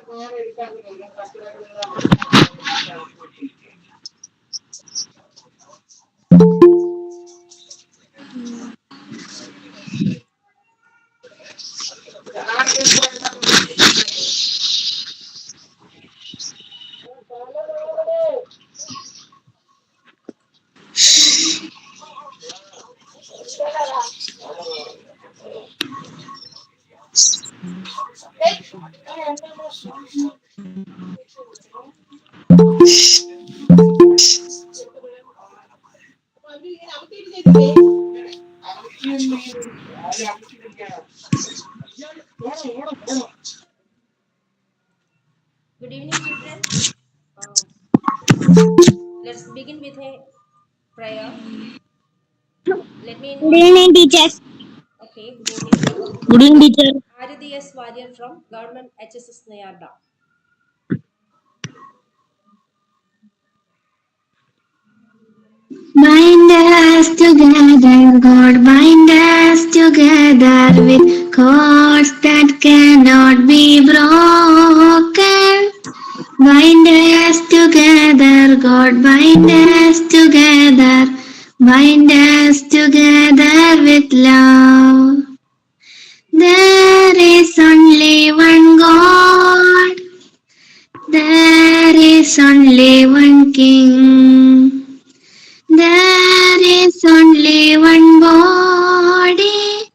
Good evening, children. Let's begin with a prayer. Let me Good invite. evening, teachers. Okay, good evening. Good evening, teacher. Arati S. Warrior from Government HSS Nayarda. Bind us together, God, bind us together with cords that cannot be broken. Bind us together, God, bind us together, bind us together with love. There is only one God, there is only one King. There is only one body,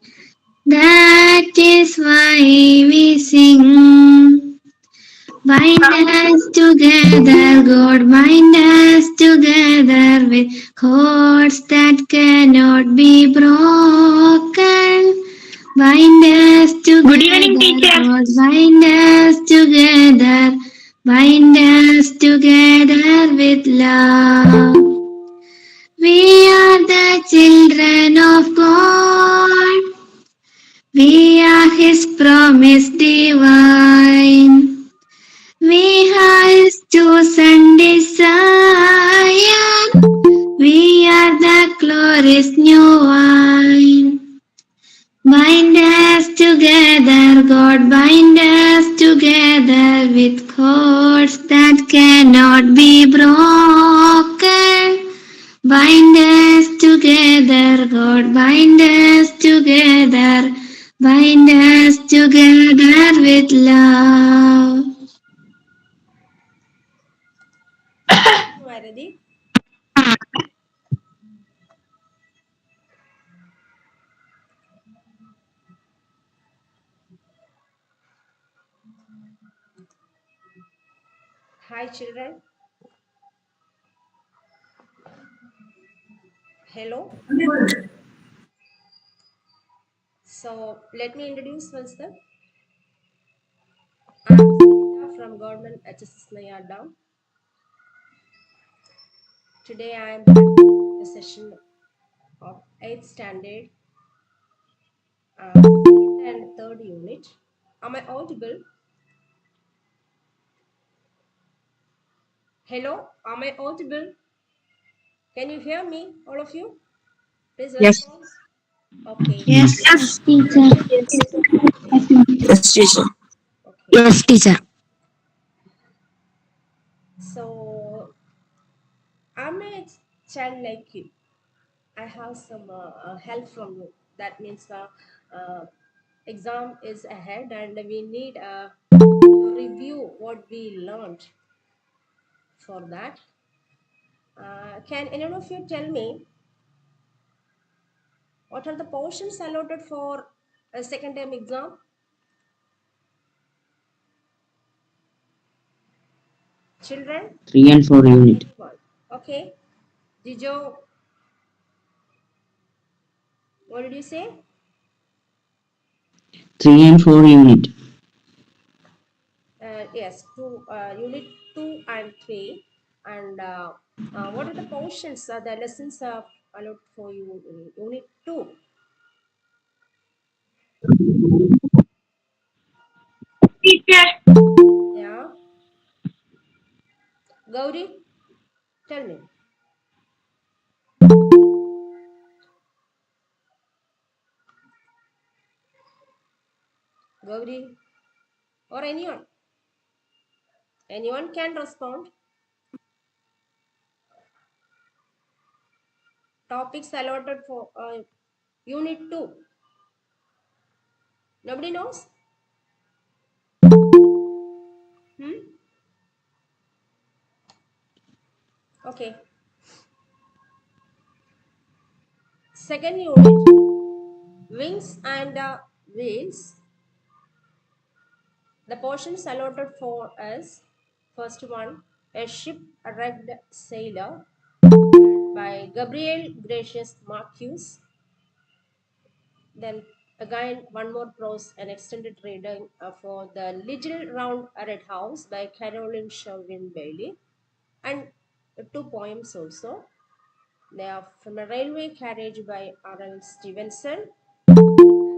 that is why we sing. Bind us together, God, bind us together with cords that cannot be broken. Bind us together, good evening, teacher. God, bind us together, bind us together with love. We are the children of God. We are His promise divine. We are His chosen desire. We are the glorious new wine. Bind us together, God, bind us together with cords that cannot be broken. Bind us together, God, bind us together, bind us together with love. Arati. Hi, children. Hello. So, let me introduce myself. I'm Sunitha from Government HSS Nayarda. Today I am in the session of 8th standard, second and third unit. Am I audible? Hello, am I audible? Can you hear me, all of you? Please Yes. respond. Okay. Yes, yes, teacher. Yes, teacher. Okay. Yes, teacher. So I'm a child like you. I have some help from you. That means the exam is ahead, and we need to review what we learned. For that, can any of you tell me what are the portions allotted for a second term exam? Children? 3 and 4 unit. Anyone? Okay. Dijo, what did you say? 3 and 4 unit. Yes, unit 2 and 3. And what are the portions, the lessons allotted for you in unit 2? Teacher. Yeah. Gauri, tell me. Gauri or anyone? Anyone can respond. Topics allotted for Unit 2. Nobody knows? Hmm? Okay. Second unit, wings and wheels. The portions allotted for us. First one, a shipwrecked sailor by Gabriel Gracious Marcus. Then again one more prose, an extended reading for the Little Round Red House by Caroline Sherwin Bailey, and two poems also. They are from a railway carriage by R.L. Stevenson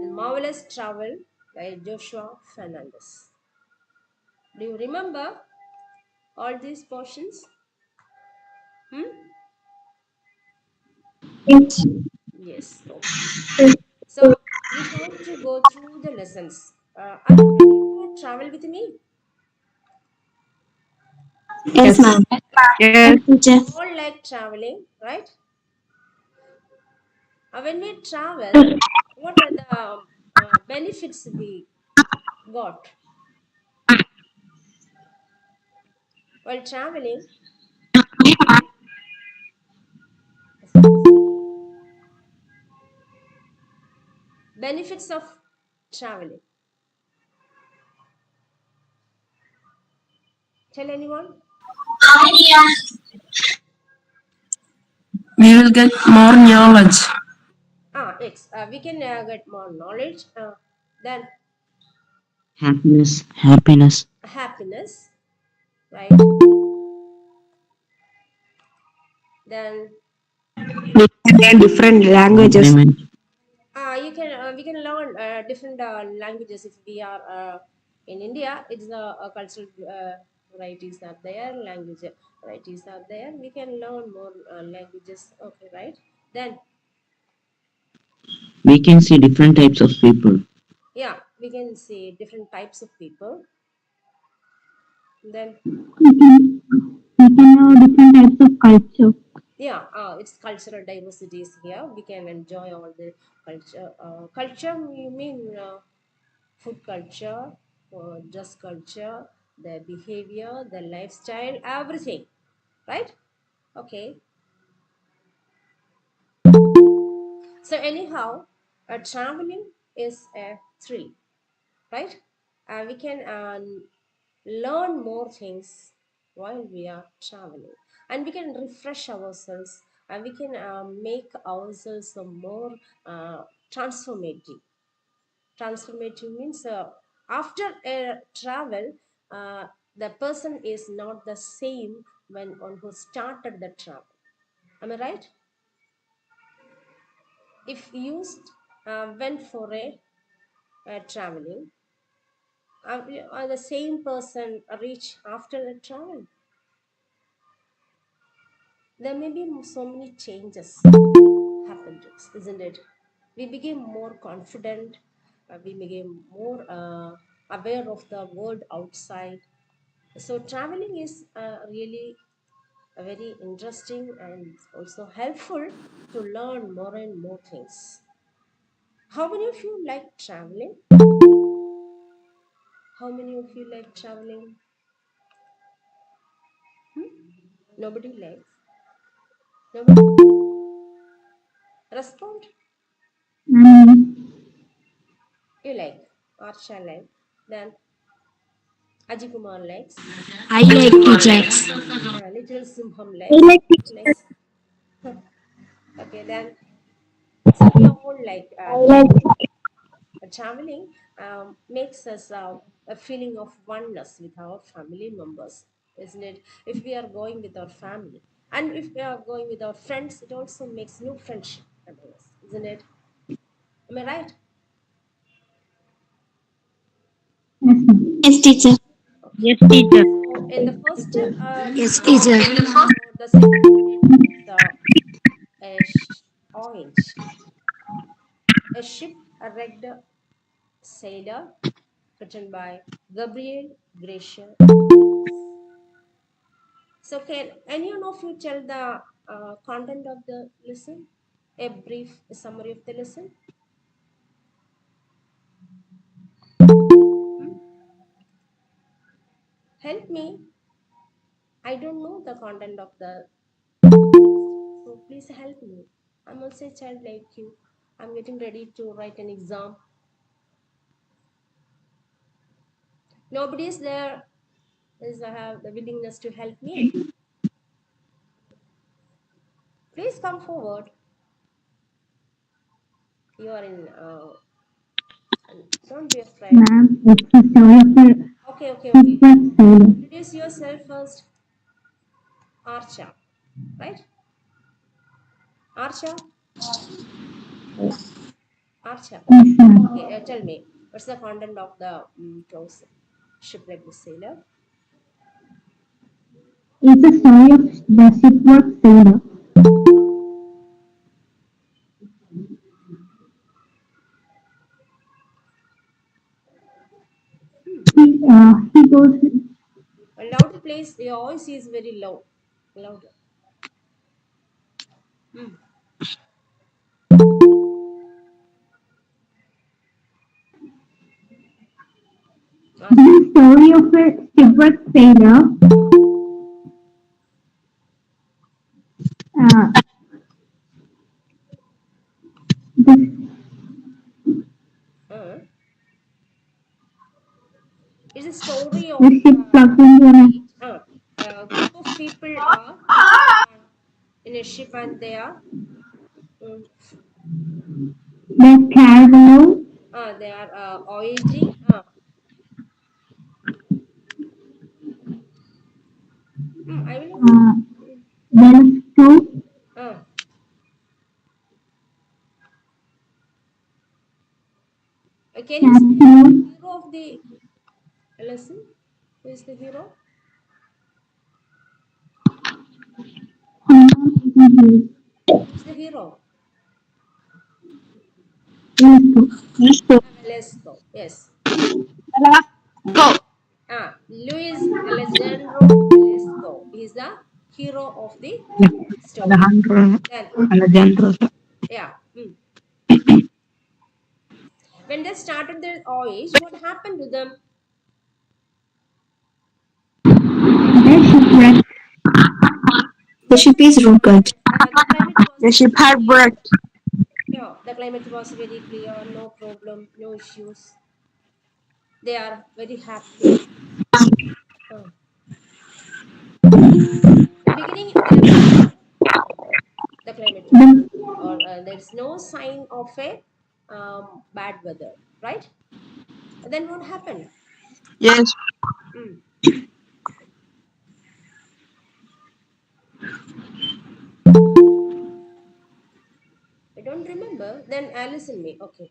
and Marvelous Travel by Joshua Fernandez. Do you remember all these portions? Hmm? Yes. Yes. Okay. So we have to go through the lessons. Are you ready to travel with me? Yes, Yes. ma'am. Yes. Yes, teacher. All like traveling, right? When we travel, what are the benefits we got while traveling? Excuse me. Benefits of traveling. Tell anyone? We will get more knowledge. Yes. We can get more knowledge. Then Happiness. Happiness. happiness, right? Then We can learn different languages. Compliment. you can we can learn different languages if we are in India. It's cultural varieties are there, language varieties are there. We can learn more languages. Okay, right? Then We can see different types of people. yeah, we can see different types of people. Then We can know different types of culture. yeah, it's cultural diversities here. We can enjoy all the culture. Culture, you mean food culture, dress culture, the behavior, the lifestyle, everything, right? Okay. So anyhow, traveling is a thrill, right? We can learn more things while we are traveling, and we can refresh ourselves, and we can make ourselves a more transformative. Transformative means after a travel, the person is not the same when on who started the travel. Am I right? If you went for a traveling, are the same person reach after the travel? There may be so many changes happen to us, isn't it? We became more confident, we became more aware of the world outside. So traveling is really very interesting and also helpful to learn more and more things. How many of you like traveling? How many of you like traveling? Nobody likes. Nobody respond. Mm, You like. Arsha like. Then Ajikumar likes. I like teachers. Little Simham I likes. like teachers. Nice. Okay, then. So we all like I like traveling. Traveling makes us a feeling of oneness with our family members, isn't it? If we are going with our family, and if we are going with our friends, it also makes new friendship among us, isn't it? Am I right? yes, teacher. Okay. Yes, teacher. So in the first Yes, unit, teacher. so the second unit is a orange, a ship, a wrecked sailor, written by Gabriel Gracia. So can any one of you tell the content of the lesson? A brief summary of the lesson. Hmm? Help me. I don't know the content of the text, so please help me. I'm also a child like you. I'm getting ready to write an exam. Nobody is there. Is have the willingness to help me. Please come forward. You are in. Don't be afraid. Ma'am, it's the story of a Okay, okay, okay. shipwrecked sailor. Introduce yourself first. Archa, right? Archa, Archa. Yes, ma'am. Okay, tell me, what's the content of the prose shipwreck the sailor? It's the story of the shipwrecked sailor. He goes, A louder place, your voice is very low. Louder. Hmm. Archa. the story of a shipwrecked sailor. Uh, Uh, the, uh. It's a story of the ship plugged into wait. an A group of people are in a ship and they are mm, the cargo. voyaging. I will also. Uh, there's two Uh, can you say the captains. hero of the lesson? Who is the hero? Who's the hero? Velasco. Yes. Luis Alejandro Velasco is the hero of the story. Alejandro, Then, Alejandro. yeah. When they started their voyage, what happened to them? The shipwreck. The The ship ship is is rooted. rooted. The climate was The ship very had clear. wrecked. Yeah, the climate was very clear. No problem. No issues. They are very happy. Uh, the beginning, there is no the climate was The, or there's no sign of a bad weather, right? Then what happened? Yes. Mm, I don't remember. Then listen me. Okay.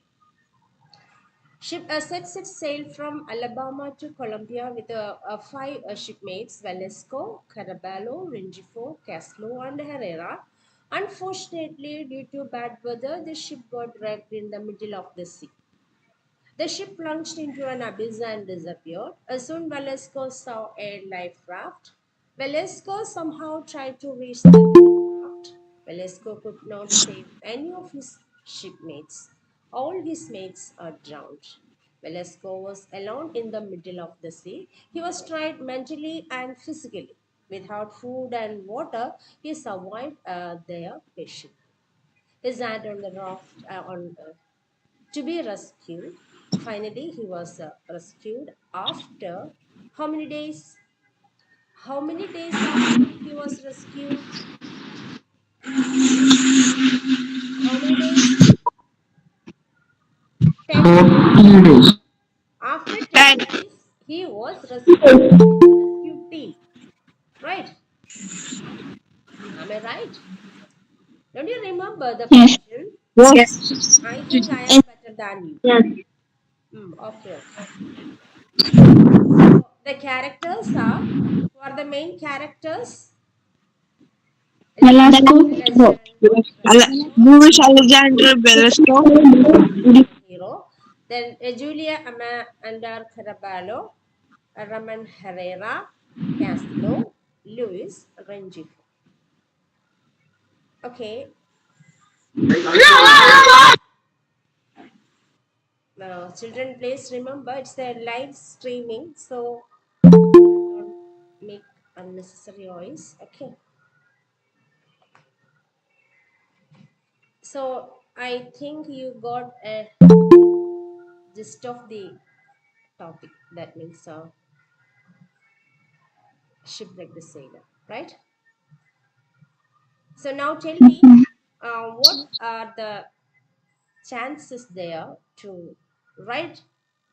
Ship sets its sail from Alabama to Columbia with five shipmates: Velasco, Caraballo, Rengifo, Caslo, and Herrera. Unfortunately, due to bad weather, the ship got wrecked in the middle of the sea. The ship plunged into an abyss and disappeared. Soon Velasco saw a life raft. Velasco somehow tried to reach the life raft. Velasco could not save any of his shipmates. All his mates are drowned. Velasco was alone in the middle of the sea. He was tried mentally and physically. Without food and water, he survived there patiently. His hand on the raft to be rescued. Finally, he was rescued after how many days? How many days after he was rescued? How many days? 10 days. 14 days. After 10 days, he was rescued by the rescue team. Right? Am I right? Don't you remember the yes, portion? Yes. I think I am better than you. yes, Okay, okay. So the characters are, who are the main characters? Velasco. Alejandro Velasco Luis is Alexander Velasco. the hero. Then Julia Amanda Caraballo, Raman Herrera, Castlo, Louis Rengifo. Okay, children, please remember it's a live streaming, so don't make unnecessary noise. Okay, so I think you got a gist of the topic. That means shipwreck the sailor, right? So now tell me, what are the chances there to write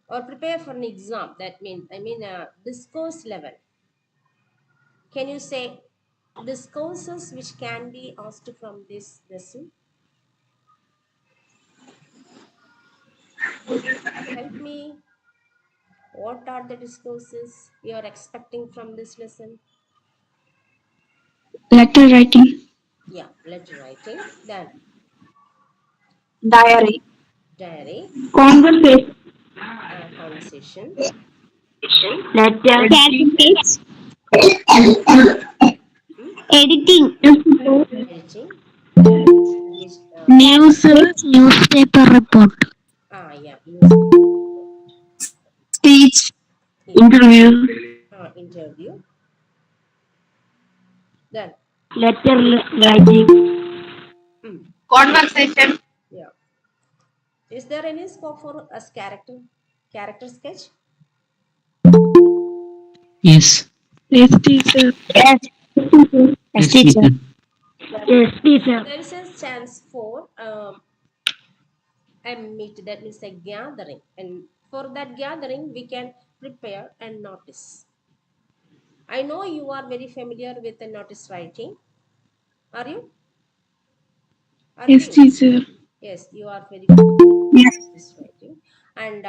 or prepare for an exam? That means, I mean, discourse level. Can you say discourses which can be asked from this lesson? Help me. What are the discourses you are expecting from this lesson? Letter writing. Yeah, letter writing, then Diary. diary, Conversation. conversation, Letter. Certificates. hmm, Editing. editing, then which, News. Newspaper report. yeah, newspaper report, Speech. yeah, Interview. interview, then Letter writing. mm, Conversation. yeah. Is there any scope for us character sketch? Yes. Yes, teacher. Yes. Yes, teacher. Yes, So teacher. there is a chance for a meet, that means a gathering, and for that gathering we can prepare and notice. I know you are very familiar with the notice writing. Are you? Yes, Arvind? teacher. Yes, you are very familiar with Yes. notice writing. And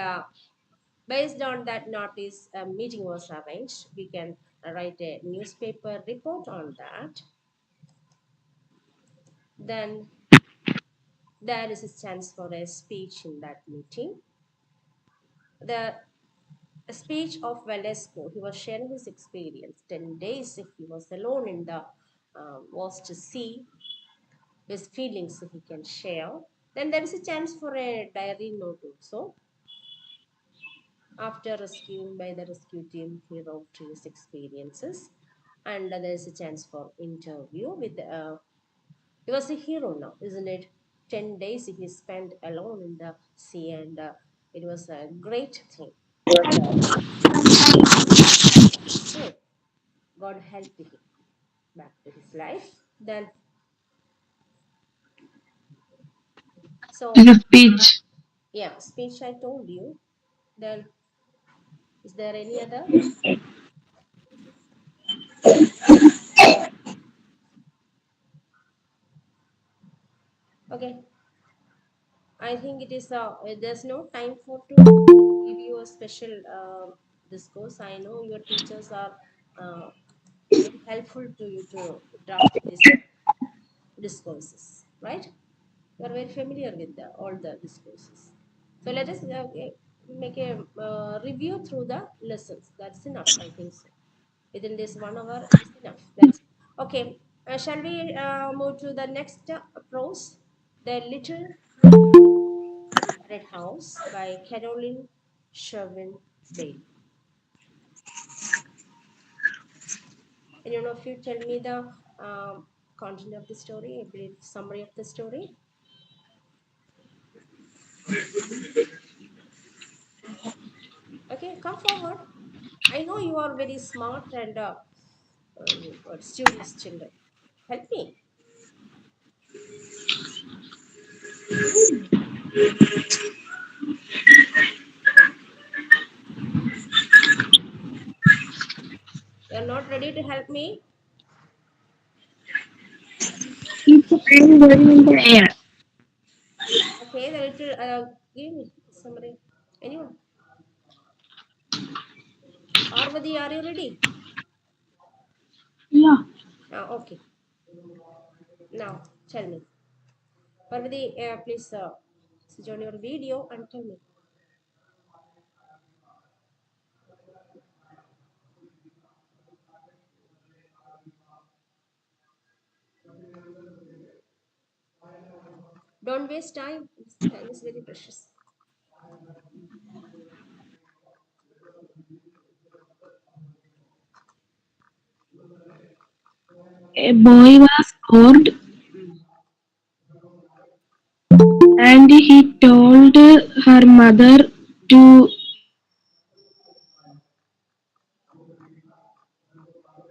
based on that notice, a meeting was arranged. We can write a newspaper report on that. Then there is a chance for a speech in that meeting. The speech of Valesco, he was sharing his experience. 10 days if he was alone in the vast sea, his feelings he can share. Then there is a chance for a diary note also. After rescuing by the rescue team, he wrote his experiences. And there is a chance for interview with, he was a hero now, isn't it? 10 days he spent alone in the sea, and it was a great thing. Okay, God helped him back to his life. Then, so The speech. yeah, speech I told you. Then, is there any other? Okay, I think it is. There's no time for to give you a special discourse. I know your teachers are very helpful to you to draft these discourses, right? You are very familiar with all the discourses. So let us make a review through the lessons. That's enough, I think so. Within this 1 hour, it is enough. That's okay. Shall we move to the next prose? The Little Red House by Caroline Sherwin Bailey. And you know, if you tell me the content of the story, a brief summary of the story. Okay, come forward. I know you are very smart and studious children. Help me. You are not ready to help me. Teacher, I am going in the air. Okay, the little give me summary. Anyone? Parvati, are you ready? Yeah. Okay. Now tell me. Parvati, please switch on your video and tell me. Don't waste time. Time is very precious. A boy was bored Mm. and he told her mother to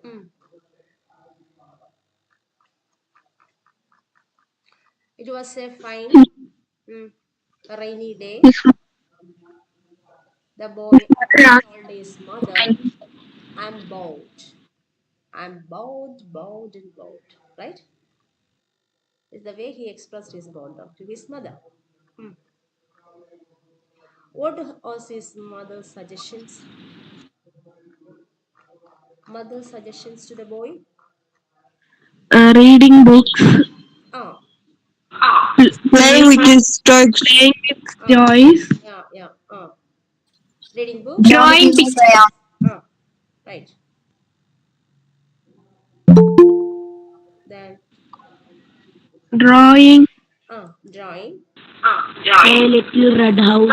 Mm. It was a fine, mm, a rainy day. his The boy told his mother, I'm bored. I'm bored and bored. Right? Is the way he expressed his boredom to his mother. Mm. What was his mother's suggestions? Mother's suggestions to the boy? reading books, Ah, Playing with his toys. playing with ah, toys, yeah, yeah, reading books, drawing pictures, ah, right. Then, drawing drawing. a little red house.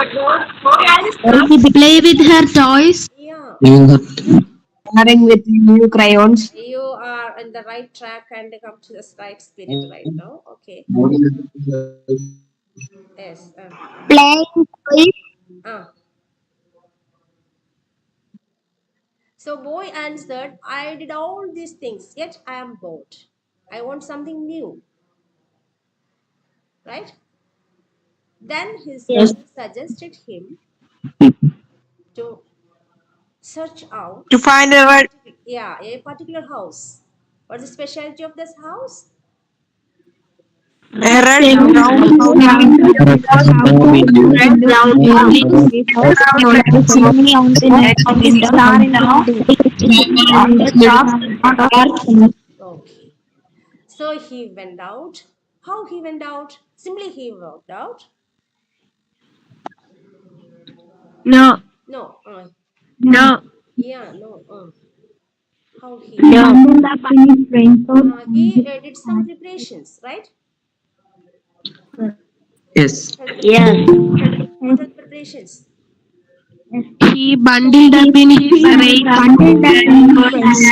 Play with her toys. Yeah, Coloring with new crayons. you are in the right track and come to the right spirit right now. Okay. Yes. Playing toys. Uh. So boy answered, I did all these things, yet I am bored. I want something new, right? Then his Yes. mother suggested him to search out To find a a yeah, a particular house. What's the specialty of this house? red A round round house house with red brown buildings, chimney on the next star in the top dark. Okay. So he went out. How he went out? Simply he walked out. No, No. no, Yeah, no. How he went? no. Bundled up in his raincoat He and did some preparations, right? yes. What are the yes, preparations? What are the preparations? he bundled up in his raincoat and his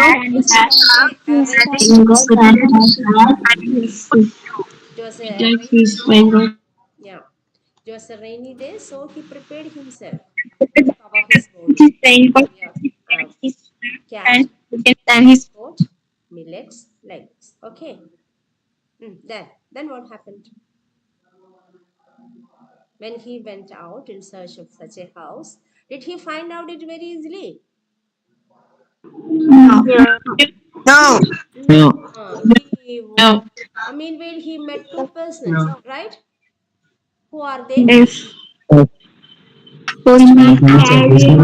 It was a rainy day. It was a rainy His day. raincoat. Yeah, it was a rainy day, so he prepared himself to cover his body. Yeah, cat, and his goat, millets, like this. Okay. Then what happened when he went out in search of such a house? Did he find out it very easily? No. No. He was. Meanwhile, he met two persons, right? Who are they? yes. Postman carrying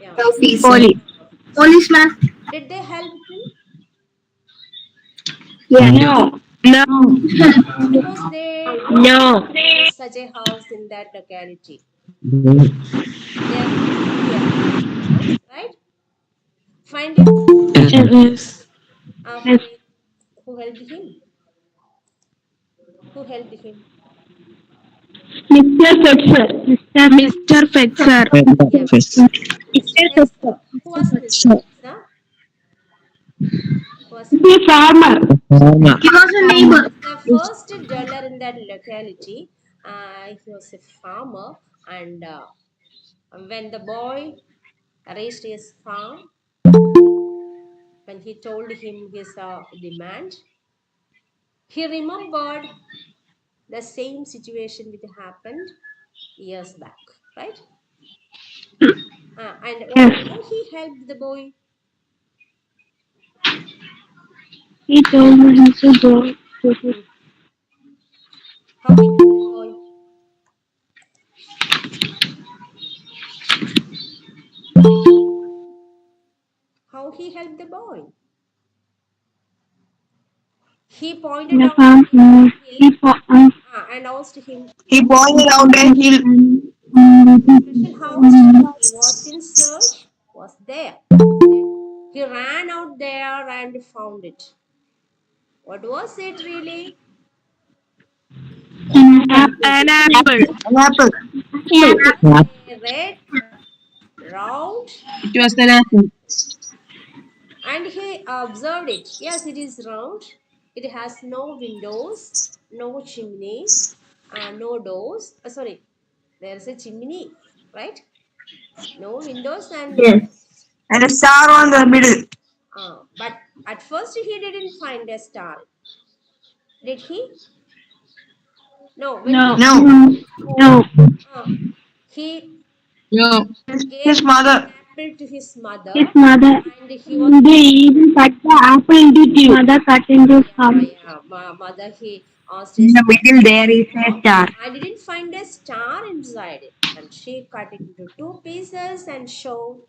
Yeah, police. Policeman. did they help him? Yeah. No. No. Suppose they don't No. know such a house in that locality. They are going to a particular house, right? Find a person Yes. Yes. who helped him. Who helped him? Mr. Fetcher. Mr. Fetcher. Yeah, Mr. Mr. Fetzer. Fetcher. Who was Mr. Fetzer? Who was He's a farmer. He was a neighbor. the first dweller in that locality? He was a farmer, and when the boy raised his farm, when he told him his demand, he remembered the same situation which happened years back, right? Yes. How he helped the boy? He told him to go to his Hmm. How he helped the boy? How he helped the boy? He pointed out farm. a hill He and asked him He pointed out a hill. special house he was in search was there. He ran out there and found it. What was it really? An apple. An apple. It Apple. was a red, round, It was an apple. and he observed it. Yes, it is round. It has no windows, no chimney, no doors. Sorry, there is a chimney, right? No windows and no Yes. doors. And a star on the middle. But at first he didn't find a star. Did he? No. When he No. No. went home, No. uh, he No. His gave mother. the apple to his His mother, mother. and he was They even cut the apple into two. Mother cut into half. yeah. Mother, he asked In his the mother middle there is a for. star. I didn't find a star inside it, and she cut it into two pieces and showed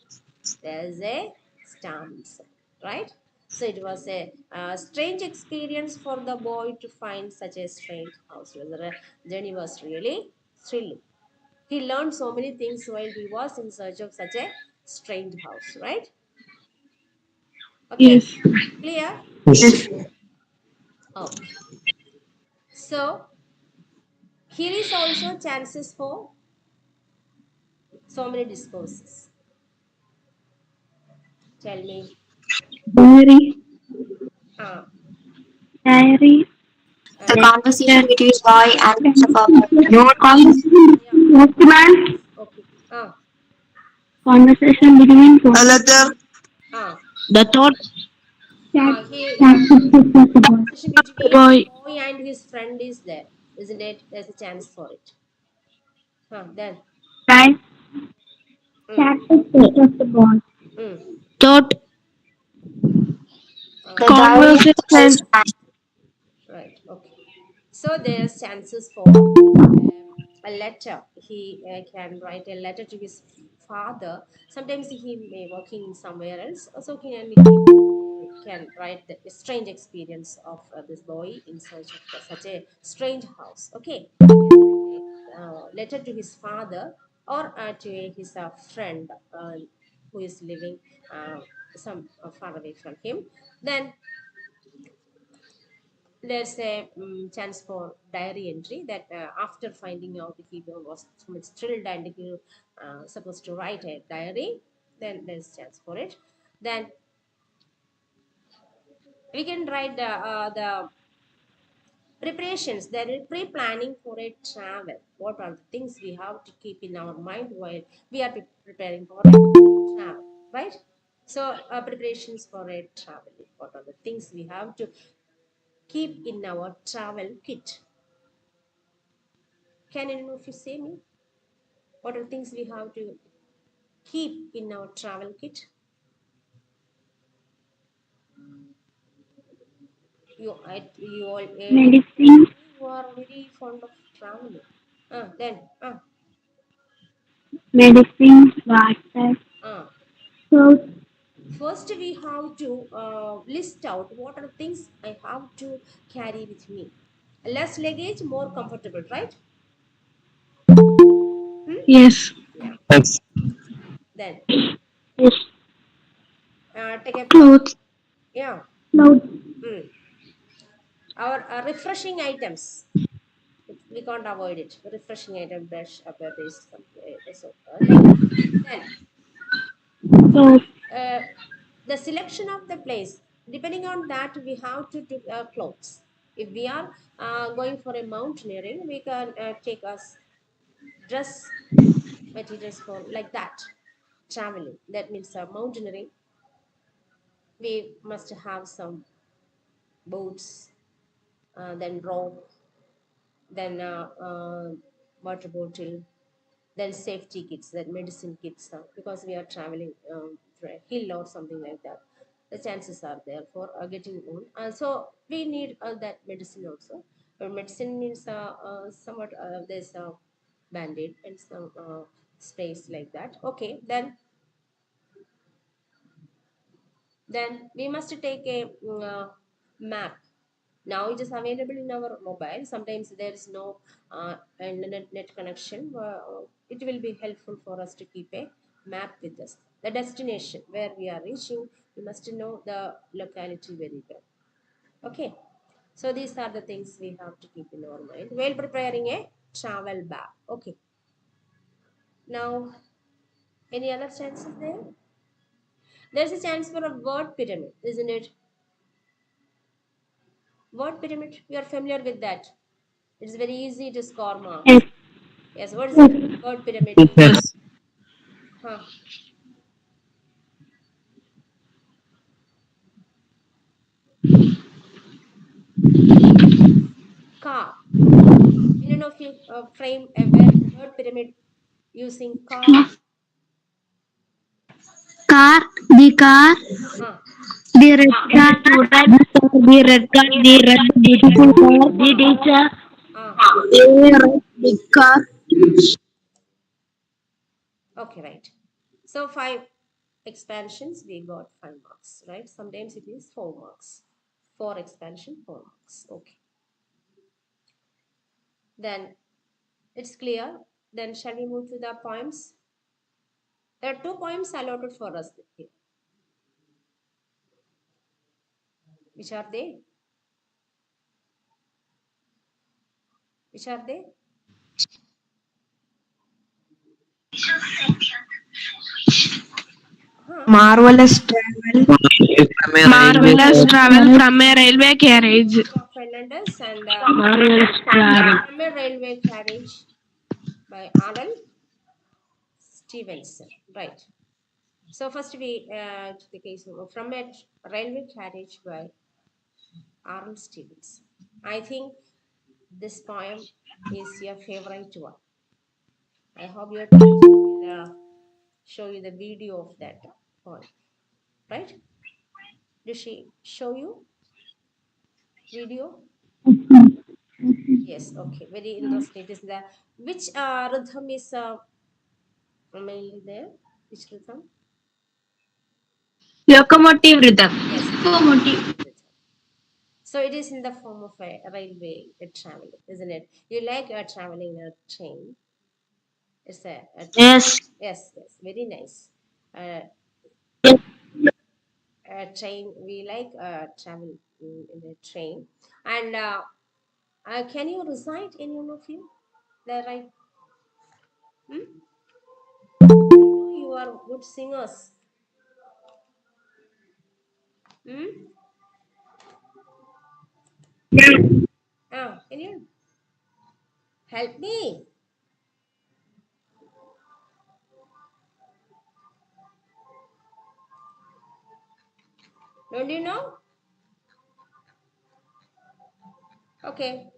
there's a star inside, right? So it was a strange experience for the boy to find such a strange house. The journey was really thrilling. He learned so many things while he was in search of such a strange house, right? Okay, Yes. clear? Yes. Okay. So here is also chances for so many discourses. Tell me. Diary. Uh, Diary. The uh, conversation between boy and the father. Note. yeah. Conversation. Postman. Okay. Uh, Conversation between A letter. uh, The thought. chat. he, Chat with the boy. conversation between Boy. boy and his friend is there, isn't it? There's a chance for it. Then. Right. Mm, Chat with the boy. mm, Thought. The diary of the Conversation. postman. right. Okay. So there's chances for a letter. He can write a letter to his father. Sometimes he may working somewhere else. So he can write the strange experience of this boy in search of such a strange house. Okay. He can write a letter to his father or to his friend who is living some far away from him. Then there's a chance for diary entry that after finding out he was so much thrilled and he supposed to write a diary, then there's chance for it. Then we can write the preparations, there is pre-planning for a travel. What are the things we have to keep in our mind while we are preparing for a travel, right? So preparations for a travel, what are the things we have to keep in our travel kit? Can anyone of you say me? What are things we have to keep in our travel kit? You all everyone Medicine. you are very fond of traveling. Then Medicine. Water. uh, So first we have to list out what are the things I have to carry with me. Less luggage, more comfortable, right? Hmm? yes. Yeah. Yes. Then Yes. take a Clothes. yeah. Clothes. Hmm. Our refreshing items. We can't avoid it. Refreshing item, brush, upper base, so like that. Then Soap. uh, the selection of the place, depending on that, we have to do clothes. If we are going for a mountaineering, we can take us dress materials for like that. Traveling, that means mountaineering. We must have some boots, then rope, then water bottle, then safety kits, then medicine kits, because we are traveling for a hill or something like that. The chances are there for getting wound. So we need that medicine also. Medicine means somewhat there's a band-aid and some sprays like that. Okay, then we must take a map. Now it is available in our mobile. Sometimes there is no internet net connection. It will be helpful for us to keep a map with us. The destination where we are reaching, we must know the locality very well. Okay. So these are the things we have to keep in our mind while preparing a travel bag. Okay. Now, any other chances there? There's a chance for a word pyramid, isn't it? Word pyramid, you are familiar with that. It's very easy to score Yes. marks. Yes, what is it? Word pyramid. Yes. Huh. Car. Any of you frame a word pyramid using car? Car, the car, Huh. the red car, the red car, the red beautiful car, the teacher, Ah. the red big car. Okay, right. So five expansions, we got 5 marks, right? Sometimes it is 4 marks. Four expansion, 4 marks. Okay. Then it's clear. Then shall we move to the poems? There are 2 poems allotted for us here. Which are they? Which are they? Huh? Marvelous travel. Marvelous travel from a railway carriage. Of Fernandez and Marvelous travel. From a Railway Carriage by R.L. Stevenson. Right. So first we to the case of From a Railway Carriage by R.L. Stevenson. I think this poem is your favorite one. I hope your teacher will show you the video of that poem. Right? Did she show you video? Yes. Okay. Very interesting. It is the which rhythm is mainly there? Which rhythm? Locomotive rhythm. Yes. Locomotive rhythm. So it is in the form of a railway travel, isn't it? You like traveling a train. It's a Yes. yes, yes, very nice. Uh, a train. We like travel in a train. And can you recite any one of you? The right? Hmm? I know you are good singers. Hmm? Can you help me? Don't you know? Okay.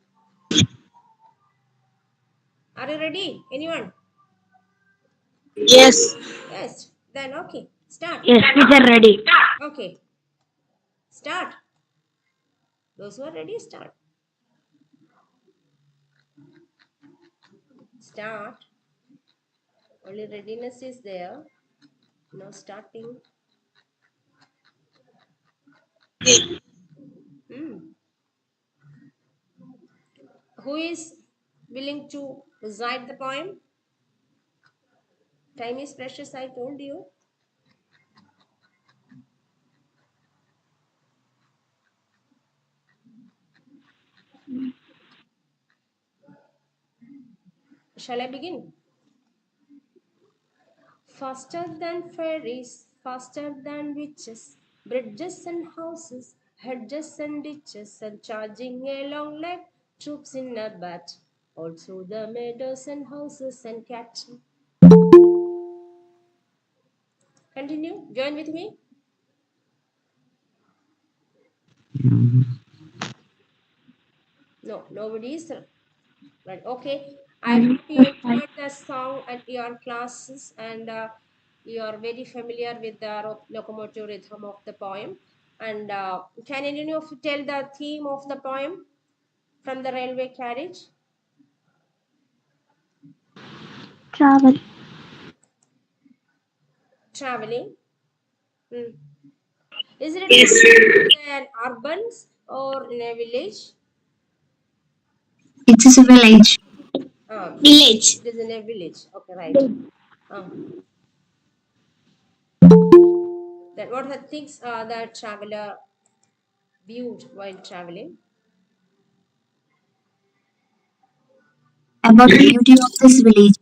Are you ready? Anyone? Yes. Yes. Then okay. Start. Yes, teacher ready. Okay. Start. Those who are ready, start. Start. Only readiness is there. No starting. Hmm. Who is willing to recite the poem? Time is precious, I told you. Shall I begin? Faster than fairies, faster than witches, bridges and houses, hedges and ditches, and charging along like troops in a bat, all through the meadows and houses and cattle. Continue, join with me. No, nobody is right. Okay, I hope you enjoyed the song at your classes and you are very familiar with the locomotive rhythm of the poem. And can any of you tell the theme of the poem from the railway carriage? Travel. Traveling. Hmm. Is it Yes. an urban or in a village? It is a village. Village. It is in a village. Okay, right. Uh, then what are the things the traveler viewed while traveling? about the beauty of this village.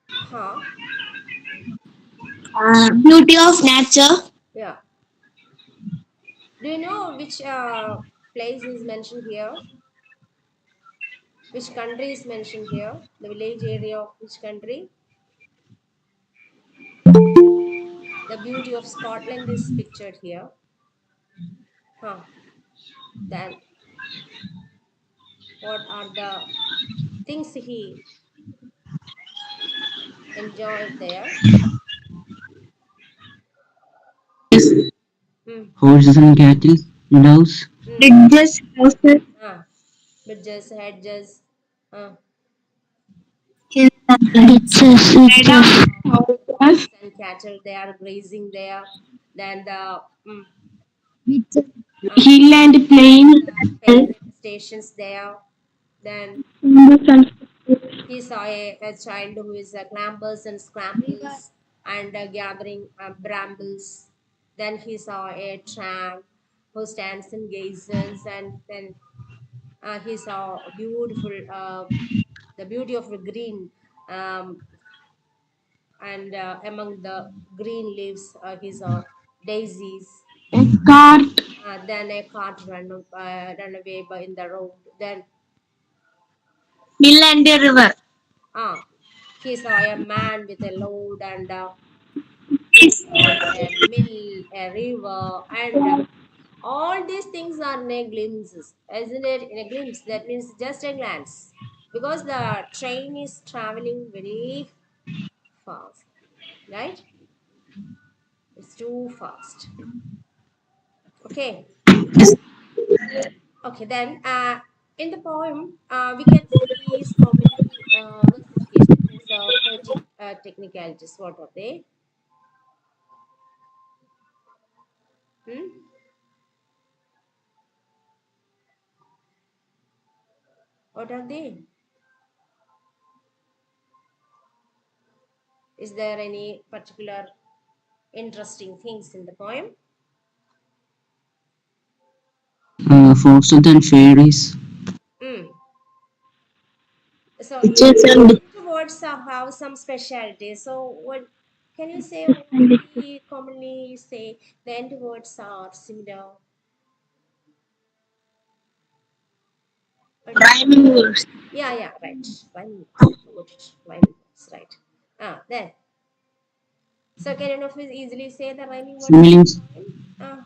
Huh? Beauty of nature. Yeah. Do you know which place is mentioned here? Which country is mentioned here? The village area of which country? The beauty of Scotland is pictured here. Huh. Then what are the things he enjoyed there? Hmm. Horses and cattle, doves. Hmm. Bridges, houses, Ah. Bridges, hedges. hills and ditches, ditches. Houses, Horses and cattle, they are grazing there. Then the Ditches. uh, hill and plain, railway stations there. Then he saw a child who is clambers and scrambles and gathering brambles. Then he saw a tramp who stands and gazes, and then he saw a beautiful, the beauty of the green, um, and among the green leaves, he saw daisies. a cart, Then a cart run away by in the road. Then Mill and a river. ah, he saw a man with a load, and he saw a mill, a river, and all these things are in a glimpses, isn't it? In a glimpse, that means just a glance, because the train is traveling very fast, right? It's too fast. Okay, okay. Then, in the poem, we can see so many versification. That means poetic technicalities. What are they? Hmm? What are they? Is there any particular interesting things in the poem? Foxes and fairies. Mm. So Ditches and the words have some specialty. So what can you say? What we commonly say the end words are similar. What do you say? rhyming words. Yeah, yeah, right. Rhyming words. Got it. Rhyming words, right. Then. So can you know if easily say the rhyming words of Similes. the poem?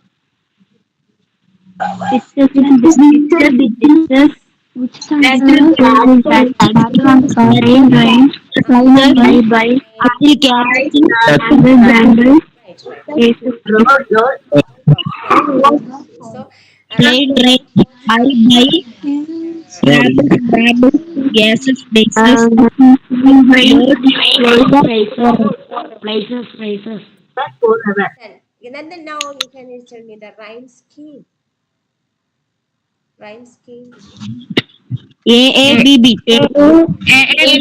Ditches and ditches, ditches. Natural flowers that cattle on rain, rain. Flyers by Rain. high cattle, bamboo. Right, right. Places, Very good. So, plain rhyming rain. words I are buy uh, travels, travels, gases, bases. Load, places, races. then now you can you tell me the rhyme scheme. Rhyme scheme. AABB. That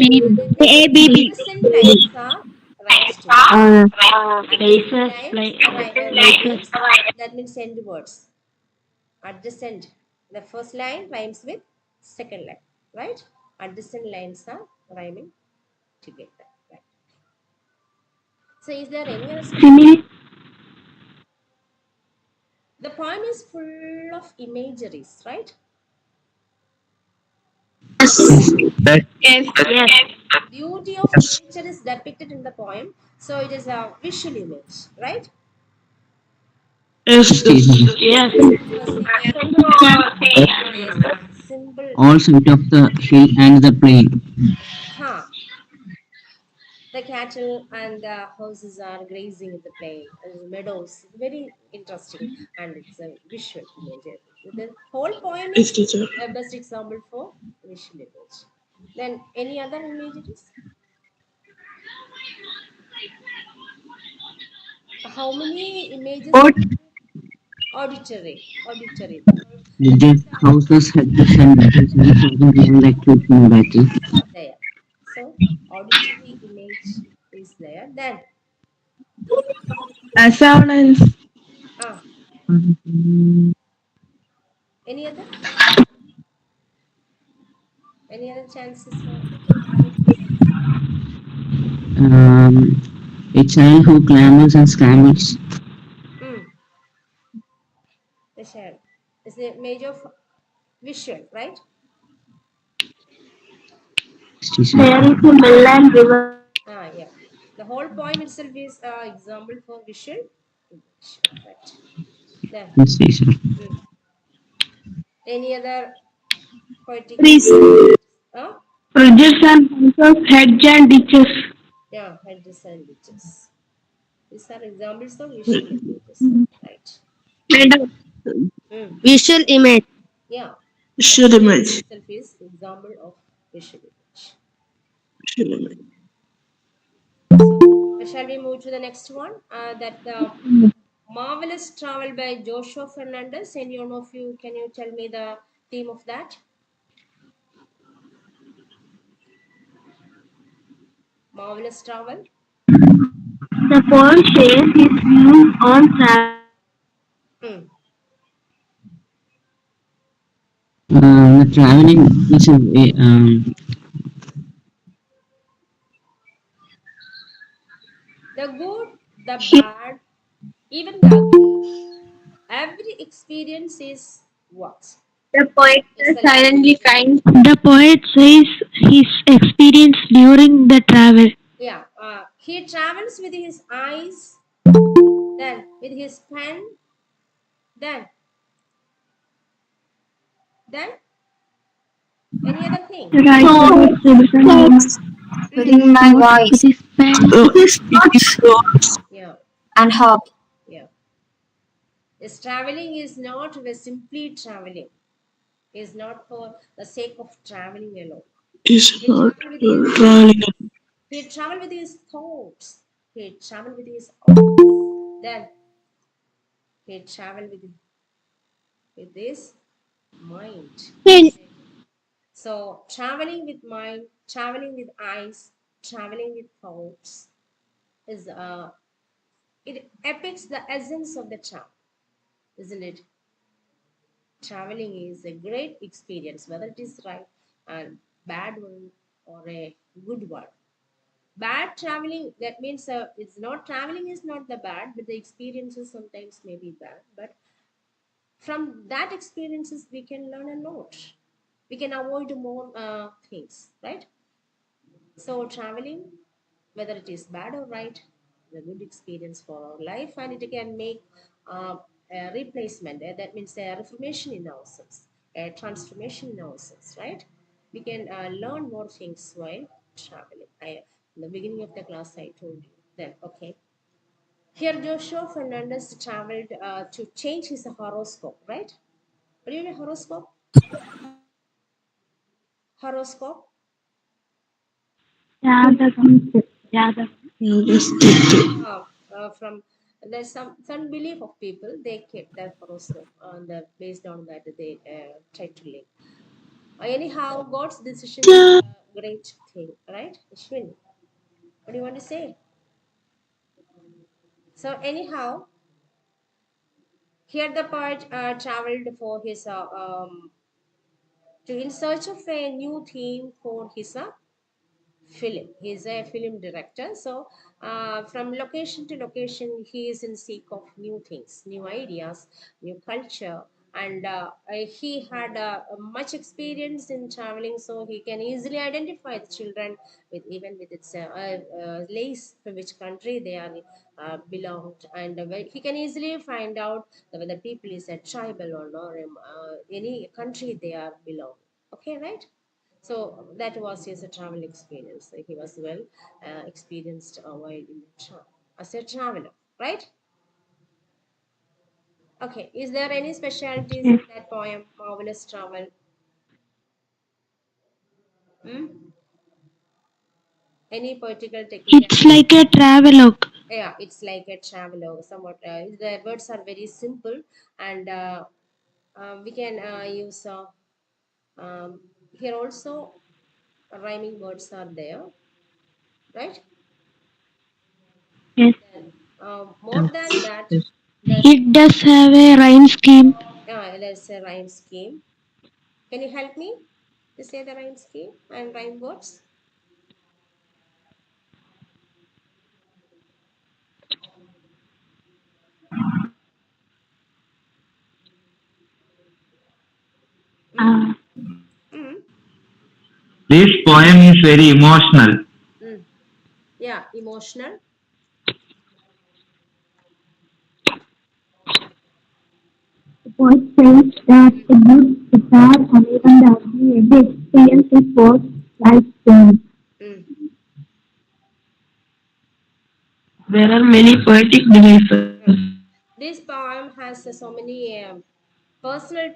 means AABB. adjacent lines are rhymes together. Adjacent Places, lines, places. rhymes. That means end words. Adjacent. The first line rhymes with second line, right? Adjacent lines are rhyming together. Right. So, is there any other special? The poem is full of imageries, right? yes, Beauty of nature is depicted in the poem. So, it is a visual image, right? Yes, teacher. Second was a place, symbol. All sight of the hill and the plain. Huh. The cattle and the horses are grazing in the plain, meadows. Very interesting, and it's a visual image. The whole poem Yes, is teacher. a best example for visual image. Then, any other images? How many images are there? Auditory, auditory. The That means just houses, hedges, and ditches and fighting behind the troops in battle. there. So, auditory image is there. Then, assonance, ah, any other? Any other chances for Alice? Um, a child who clamors and scrambles. Hmm. The shell is the major visual, right? Yes, teacher. There is a mill and river. Ah, yeah. The whole poem itself is example for visual image. Right. Then, Yes, teacher. hmm. Any other poetical Trees, example? Huh? bridges and houses, hedge and ditches. Yeah, hedges and ditches. These are examples of visual images. Right. Made of Hmm. visual image. Yeah. The Visual poem image. itself is example of visual image. Visual image. So, shall we move to the next one? That the marvelous travel by Joshua Fernandez. Any one of you, can you tell me the theme of that? Marvelous travel. The poet shares his views on Hmm. the traveling is The good, the bad, even the ugly. Every experience is what? The poet It's the life. silently finds. The poet says his experience during the travel. Yeah. He travels with his eyes, then with his pen, then then any other thing. right thoughts Hmm. within my voice. It is It is thoughts Yeah. and hope. Yeah. His traveling is not simply traveling. Is not for the sake of traveling alone. is He not travel with his traveling. he travel with his thoughts. He travel with his eyes. Then he travel with his mind. And So traveling with mind, traveling with eyes, traveling with thoughts is it depicts the essence of the travel, isn't it? Traveling is a great experience, whether it is right and bad one or a good one. Bad traveling, that means it's not traveling is not the bad, but the experiences sometimes may be bad. But from that experiences, we can learn a lot. We can avoid more things, right? So traveling, whether it is bad or right, is a good experience for our life, and it can make a replacement. That means a reformation in ourselves, a transformation in ourselves, right? We can learn more things while traveling. In the beginning of the class, I told you that. Okay. Here, Joshua Fernandez traveled to change his horoscope, right? What do you mean horoscope? Horoscope. Yadav. Yadav. From there's some belief of people they kept their horoscope and based on that they try to live. Anyhow, God's decision is a great thing, right, Ashwin? What do you want to say? So anyhow, here the poet traveled for his to in search of a new theme for his film. He's a film director. So from location to location, he is in seek of new things, new ideas, new culture. And he had much experience in traveling, so he can easily identify the children with even with its place from which country they are belonged, and he can easily find out whether people is a tribal or not, any country they are belong. Okay, right? So that was his travel experience. He was well experienced while in as a traveler, right? Okay. Is there any specialities in that poem, Marvelous Travel? Hmm? Any political it's technicality? like a travelogue. Yeah, it's like a traveler. Somewhat. The words are very simple, and we can use here also rhyming words are there, right? Yes. Then more than that, the It does have a rhyme scheme. let's say rhyme scheme. Can you help me? You say the rhyme scheme and rhyme words. Mm, Uh, mm, This poem is very emotional. mm. Yeah, emotional. the poet says that Mm, a good guitar and even the every experience is what life brings. mm. There are many poetic devices. Mm. This poem has so many personal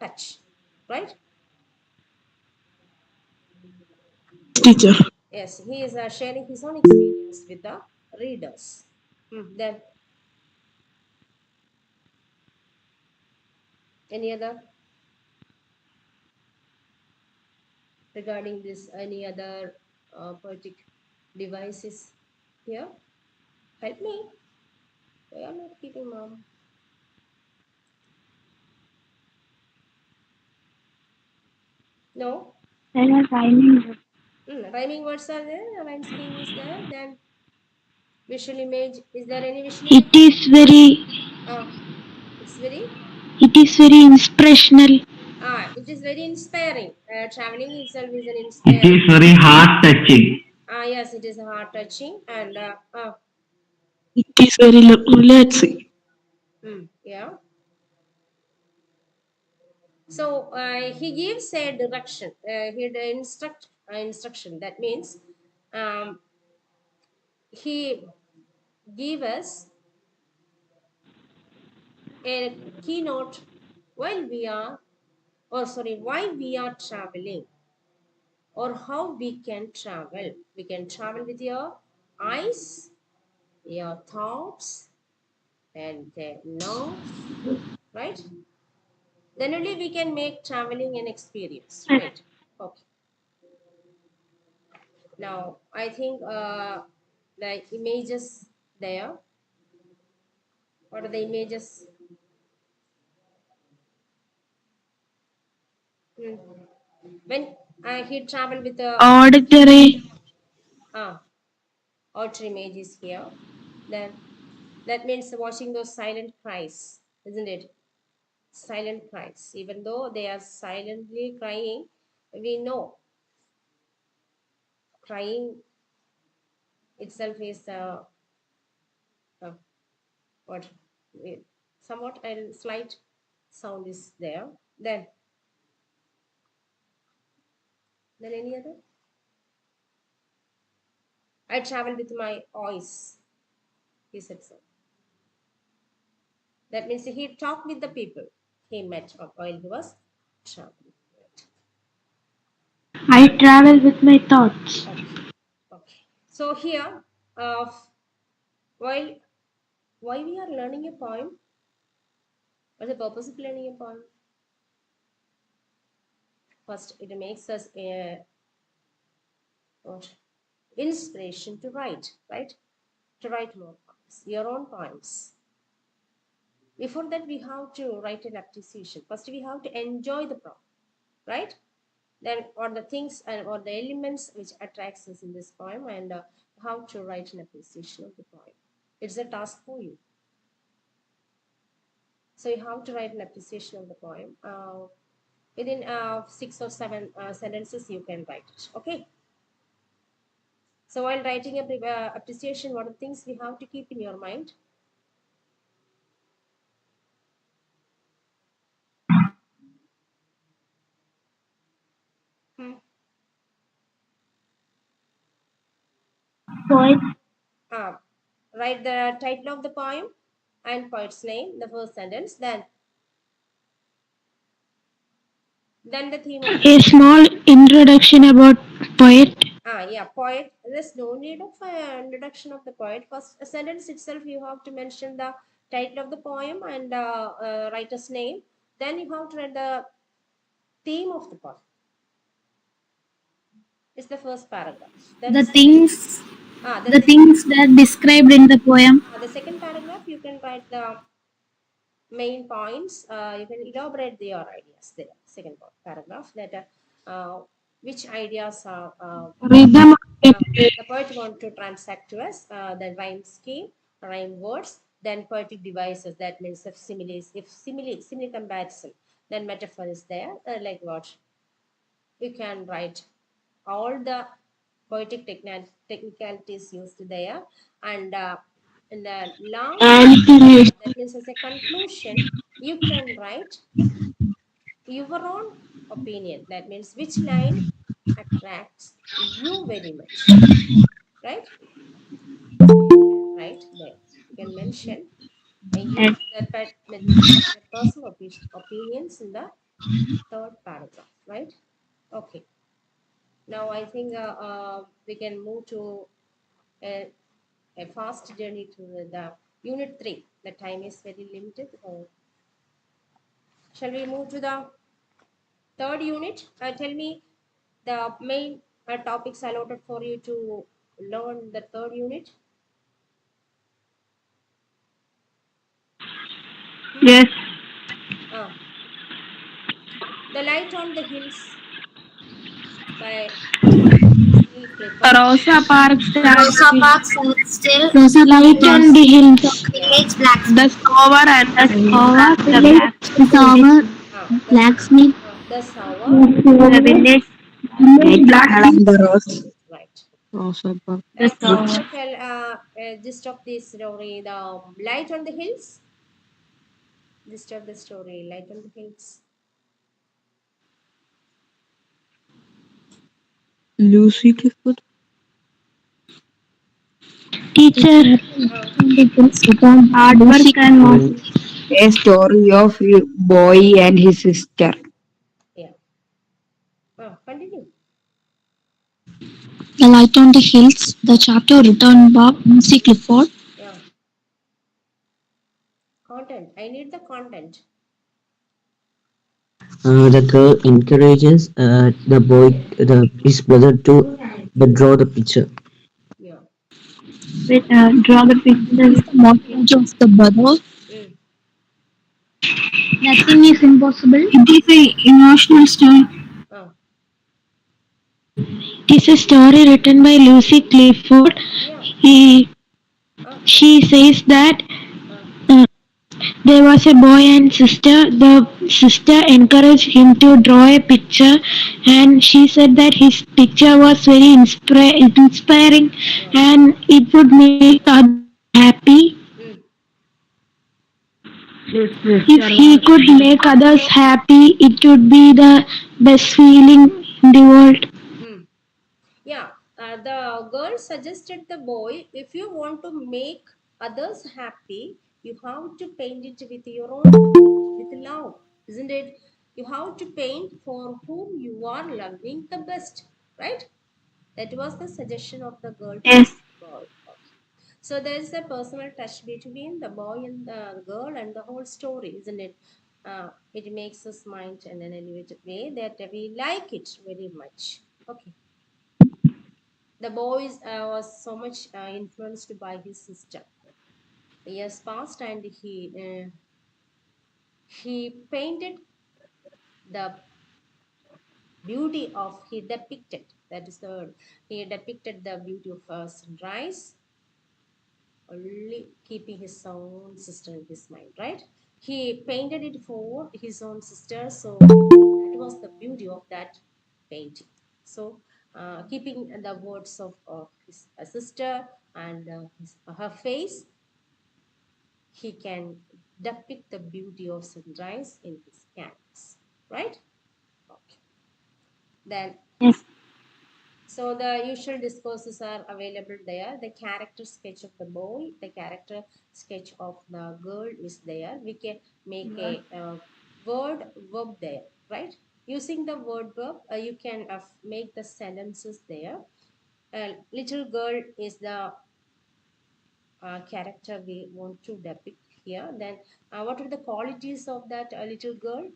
touch, right? Yes, teacher. Yes, he is sharing his own experience with the readers. Then any other regarding this? Any other poetic devices here? Help me. Why am not keeping mom? No. There are rhyming. Rhyming words are there. Rhyme scheme is there. Then visual image. Is there any visual It image? is very, Ah, it's very it is very inspirational. it is very inspiring. Traveling itself is an It inspiring. is very heart touching. Yes, it is heart touching and It is very relaxing. yeah. So he gives a direction. He instruction. That means um, he give us a keynote while we are, or sorry, why we are traveling or how we can travel. We can travel with your eyes, your thoughts, and nose, right? Then only we can make traveling an experience, right? Okay. Now I think the images there. What are the images? Hmm. When he traveled with the Auditory. ah outer image is here, then that means watching those silent cries, isn't it? Silent cries. Even though they are silently crying, we know crying itself is uh, what somewhat a slight sound is there. Then any other? I travel with my eyes. He said so. That means he talked with the people he met while he was traveling. I travel with my thoughts. Okay. Okay. So here, uh, while why we are learning a poem, what's the purpose of learning a poem? First, it makes us a what, inspiration to write, right? To write more poems, your own poems. Before that, we have to write an appreciation. First, we have to enjoy the poem, right? Then what the things and or the elements which attracts us in this poem and how to write an appreciation of the poem. It's a task for you. So you have to write an appreciation of the poem. Within 6 or 7 sentences, you can write it. Okay. So while writing a appreciation, what are the things we have to keep in your mind? Hmm. Poet. Uh, Write the title of the poem and poet's name, the first sentence. Then the theme of the A poem. small introduction about poet. Yeah, poet. There's no need of introduction of the poet. First, a sentence itself, you have to mention the title of the poem and writer's name. Then you have to write the theme of the poem. It's the first paragraph. Then the The second, things, then the things that described in the poem. the second paragraph, you can write the main points. You can elaborate your ideas there. Second paragraph that which ideas are Rhythm the poet want to transact to us. The rhyme scheme, rhyme words, then poetic devices. That means if similes, if simile comparison, then metaphor is there. Like what you can write all the poetic technicalities used there, and in the last and finish. that means as a conclusion you can write your own opinion. That means which line attracts you very much, right? So you can write there. You can mention and use that that means your personal opinions in the third paragraph, right? Okay. Now I think we can move to a, a fast journey to the unit 3. The time is very limited. Shall we move to the third unit? Tell me the main topics allotted for you to learn the third unit. Hmm? Yes. Ah, the light on the hills by Lucy Clifford. Rosa Parks stand Rosa still. Parks and still Rosa light on the hills. Yeah. Village blacksmith. The Sower and the Our the village is Blacksmith. our The blacksmith. the sour. The village blacksmith. the rose. Right. Rosa Parks. Can you tell gist of this story? The light on the hills. Gist of the story. Light on the hills. Lucy Clifford. Teacher Uh, hard work and Uh, a story of a boy and his sister. yeah. Continue. The Light on the Hills, the chapter written by MC Clifford. Yeah. Content. I need the content. The girl encourages his brother to draw the picture. Yeah. With draw the picture is the motto of the brother. Mm. Nothing is impossible. It is an emotional story. Uh, It is a story written by Lucy Clifford. yeah. He, Uh, she says that uh, uh, there was a boy and sister. The sister encouraged him to draw a picture, and she said that his picture was very inspiring, yeah. and it would make others happy. Mm. If he could make others happy, it would be the best feeling in the world. Mm. Yeah, the girl suggested the boy, if you want to make others happy, you have to paint it with your own, with love, isn't it? You have to paint for whom you are loving the best, right? That was the suggestion of the girl to Yes. the boy. Okay. So there is a personal touch between the boy and the girl and the whole story, isn't it? It makes us mind in an elevated way that we like it very much. Okay. The boy was so much influenced by his sister. Years passed, and he painted the beauty of he depicted. That is the word. He depicted the beauty of sunrise, only keeping his own sister in his mind. Right? He painted it for his own sister, so that was the beauty of that painting. So, keeping the words of his sister and her face, he can depict the beauty of sunrise in his canvas, right? Okay. Then, Yes. so the usual discourses are available there. The character sketch of the boy, the character sketch of the girl is there. We can make a word verb there, right? Using the word verb, you can make the sentences there. Little girl is the character we want to depict here. Then, what are the qualities of that little girl?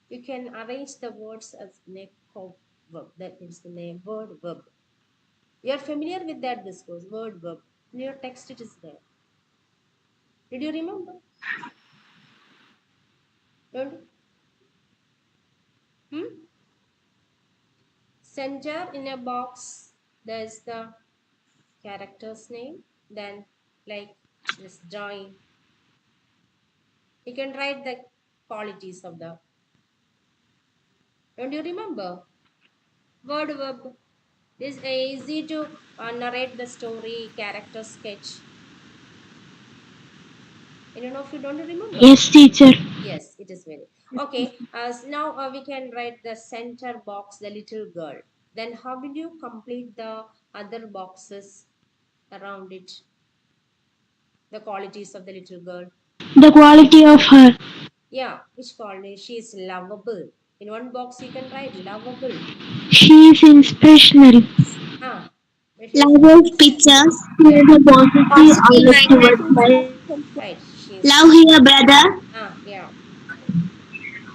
You can arrange the words as neko verb. That means the name word verb. You are familiar with that discourse, word verb. In your text, it is there. Did you remember? Don't hmm? Center in a box. There's the character's name. Then, like this drawing, you can write the qualities of the. Don't you remember? Word verb is easy to narrate the story, character sketch. I don't know if you don't remember. Yes, teacher. Yes, it is very okay. Now we can write the center box, the little girl. Then how will you complete the other boxes around it? The qualities of the little girl. The quality of her. Yeah, which quality? She is lovable. In one box you can write lovable. She is inspirational. Ah, she is Love of inspirational. pictures. She Yeah, has a positive Positive outlook minded towards life. right. She is Love her brother. yeah.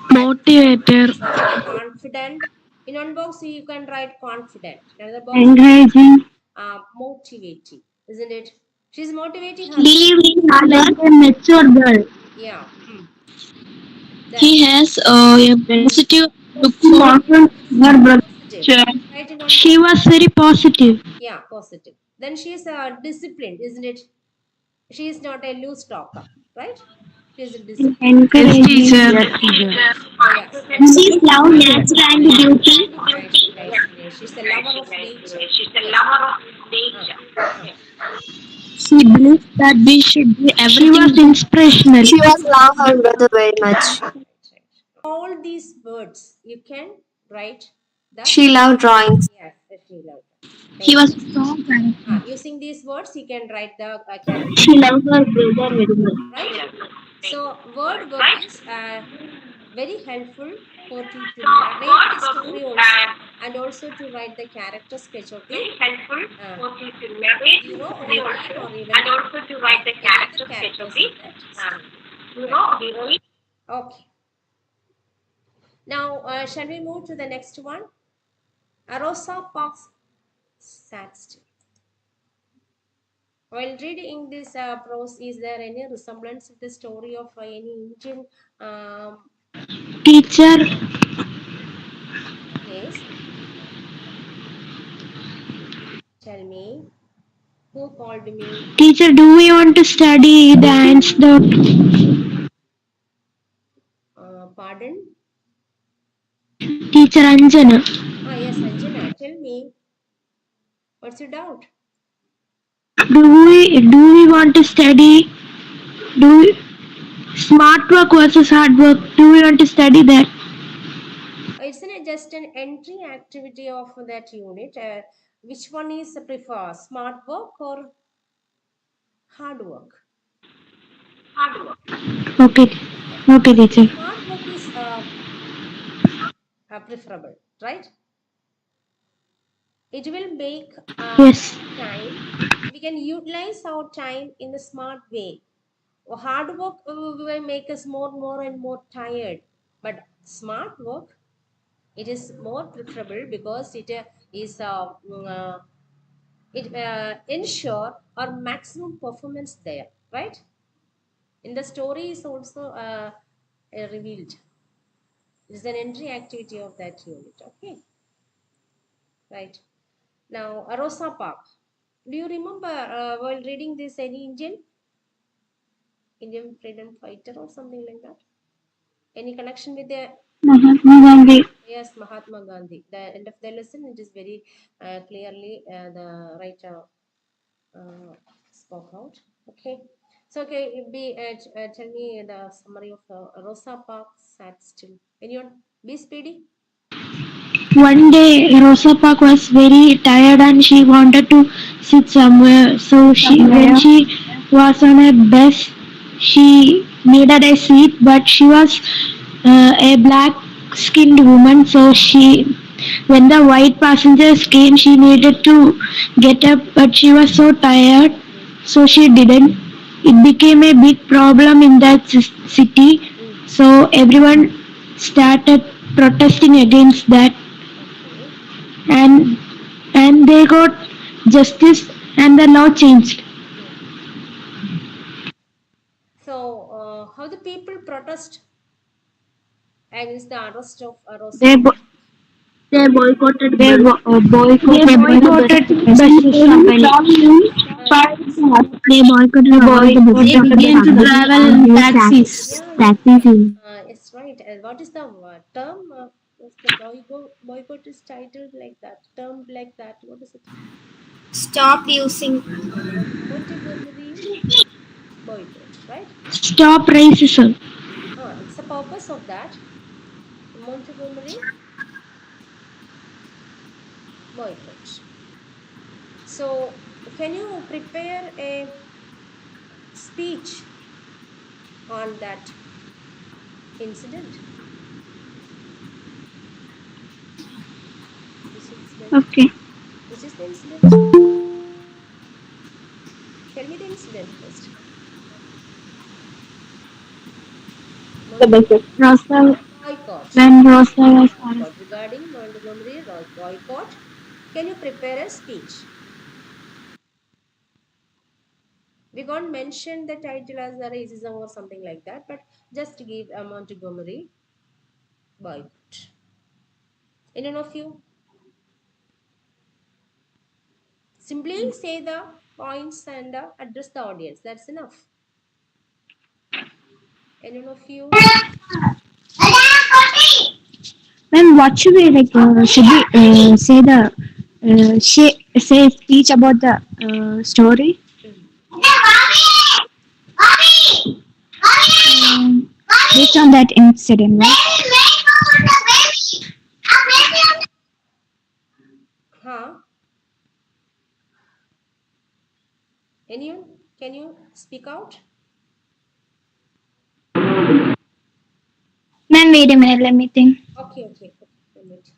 That Motivator. she's very confident. In one box you can write confident. In another box you can Encouraging. write motivating, isn't it? She's motivating her. Believing others. A mature girl. Yeah. Then He has a positive look She for often her brother. positive. future. Write in one She box. was very positive. Yeah, positive. Then she is disciplined, isn't it? She is not a loose talker, right? She is a disciplined. Yes, Encouraging. teacher. Yes, teacher. Yes. She is love, nature and beauty. Right. Nice. Nice. She's a lover of nature. Yes. Ah. Ah. She believes that we should do She was everything. inspirational. She was love her brother very much. Right. All these words you can write the She loved drawings. yes, she loved. He Nice. was a strong character. Using these words, you can write the character, She loved her brother very much. right? So, word verb is very helpful for you to narrate the story also, and also to write the character sketch of the hero or heroine or even any other characters in that story. Right. Okay. Now, shall we move to the next one? Rosa Parks sat still. While reading this prose, is there any resemblance with the story of any Indian? Teacher, Yes, tell me. Who called me? teacher, do we want to study the ants? The Pardon? teacher Anjana. Yes, Anjana. Tell me. What's your doubt? Do we want to study? Do we, smart work versus hard work? Do we want to study that? It's just an entry activity of that unit. Which one is prefer, smart work or hard work? Okay. Okay, teacher. Smart work is preferable, right? It will make Yes. time. We can utilize our time in a smart way. Hard work will make us more and more tired. But smart work, it is more preferable because it is it ensure our maximum performance there, right? In the story is also revealed. It is an entry activity of that unit. Okay, right. Now, Rosa Park. Do you remember while reading this any Indian freedom fighter or something like that? Any connection with the Mahatma Gandhi. yes, Mahatma Gandhi? The end of the lesson, it is very clearly the writer spoke out. Okay. So, okay, tell me the summary of Rosa Parks sat still. Anyone? Be speedy. One day, Rosa Park was very tired and she wanted to sit somewhere. So when she was on her bus, she needed a seat, but she was a black-skinned woman. So when the white passengers came, she needed to get up, but she was so tired, so she didn't. It became a big problem in that city. So everyone started protesting against that, Okay. and they got justice and the law changed. So, how the people protest? against the arrest of Rosa They Parks. bo- they boycotted best company. Uh, They boycotted They the began to best travel company in and used taxis. yeah, yeah. taxis. It's right. What is the term? What's the boycott is titled like that? Termed like that. What is it? Stop using. Montgomery boycott, right? Stop racism. It's the purpose of that. Montgomery boycott. So, can you prepare a speech on that incident? Which incident? Okay. Which is the incident? Tell me the incident first. Montgomery Rosa, boycott. when Rosa was arrested. Boycott. Regarding Montgomery boycott, can you prepare a speech? We can't mention the title as a racism or something like that, but just give a Montgomery boycott. Any of you? Simply say the points and address the audience. That's enough. Any of you? Then what should we like? Should we say the say a speech about the story? Mm. Um, Based on that incident, right? Huh? Anyone? Can you speak out? Ma'am, wait a minute. Let me think. Okay, okay, okay. Wait a minute.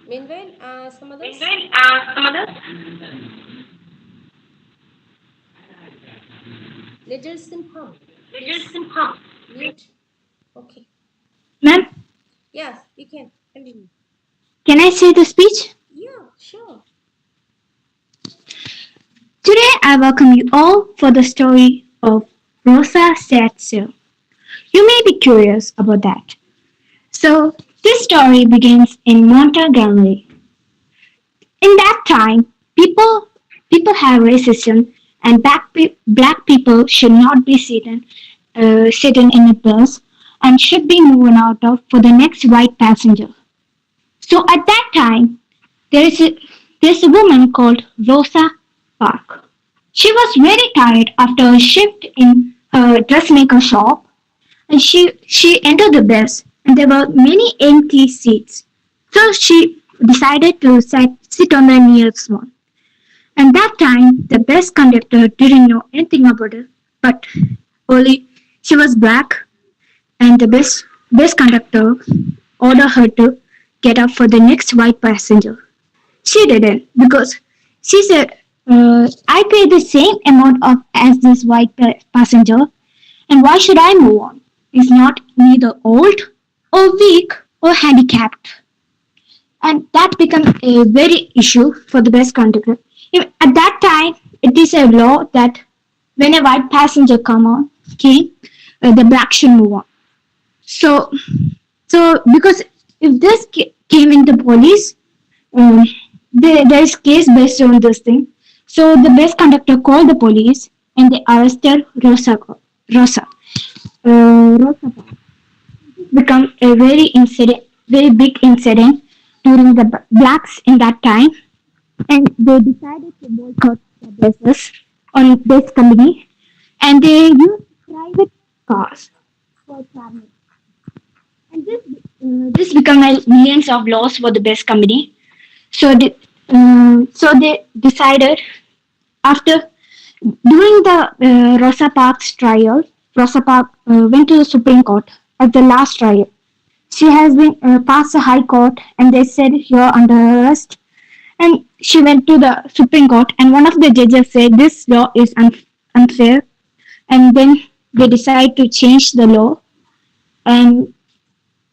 Meanwhile, some others? Little Simham, please mute. Okay. Ma'am, Yes, you can continue. can I say the speech? Yeah, sure. Today, I welcome you all for the story of Rosa Sese. You may be curious about that. So, this story begins in Montgomery. In that time, people have racism, and black people should not be sitting in a bus and should be moving out of for the next white passenger. So at that time, there is a there's a woman called Rosa Parks. She was very tired after a shift in her dressmaker shop, and she entered the bus, and there were many empty seats. So she decided to sit on the nearest one. And that time, the bus conductor didn't know anything about it, but only she was black, and the bus conductor ordered her to get up for the next white passenger. She didn't because she said, "I pay the same amount of as this white passenger, and why should I move on? Is not neither old or weak or handicapped." And that became a very issue for the bus conductor. At that time, it is a law that when a white passenger came, the black should move on. So, so because if this came in the police, um, there is case based on this thing. So the bus conductor called the police and they arrested Rosa. Rosa. Rosa become a very big incident during the blacks in that time, and they decided to boycott the buses on this company, and they used private cars for traveling. And this became millions of loss for the bus company. So they decided after during the Rosa Parks trial, Rosa Parks went to the Supreme Court at the last trial. She has been passed the High Court, and they said you're under arrest. And she went to the Supreme Court, and one of the judges said this law is unfair. And then they decided to change the law, and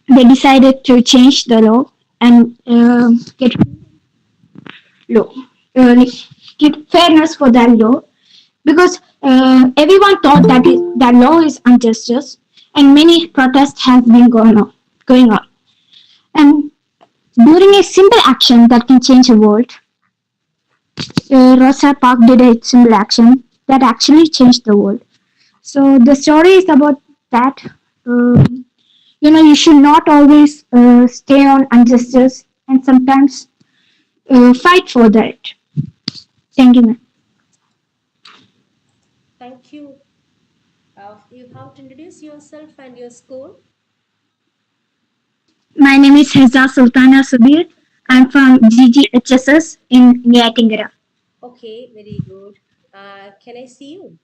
they decided to change the law and get law, fairness for the law, because everyone thought that the law is unjust, and many protests has been going on. And during a simple action that can change the world, Rosa Parks did a simple action that actually changed the world. So the story is about that. Um you should not always stay on injustice, and sometimes fight for that. Thank you, ma'am. Thank you. You have to introduce yourself and your school. My name is Heza Sultana Subir. I'm from GGHSS in Niatingara. Okay, very good. Can I see you?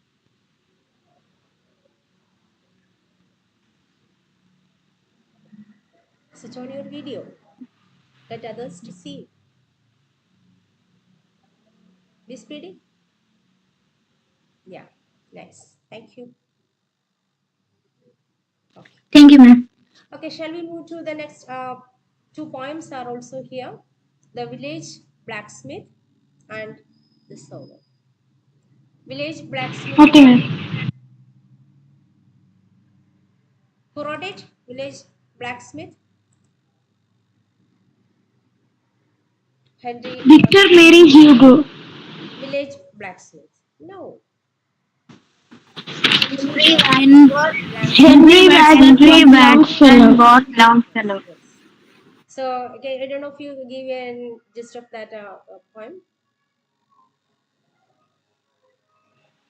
Switch on your video. Let others to see. Be speedy. Yeah, nice. Thank you. Okay. Thank you, ma'am. Okay, shall we move to the next? Two poems are also here. The village blacksmith and the servant. Village blacksmith. Okay, ma'am. Who wrote it? Village blacksmith. Henry. Victor Mary Hugo. Village blacksmith. No. Henry Henry Wadsworth Waxman Longfellow. bought Longfellow. Yes. So, okay, I don't know if you give a gist of that poem.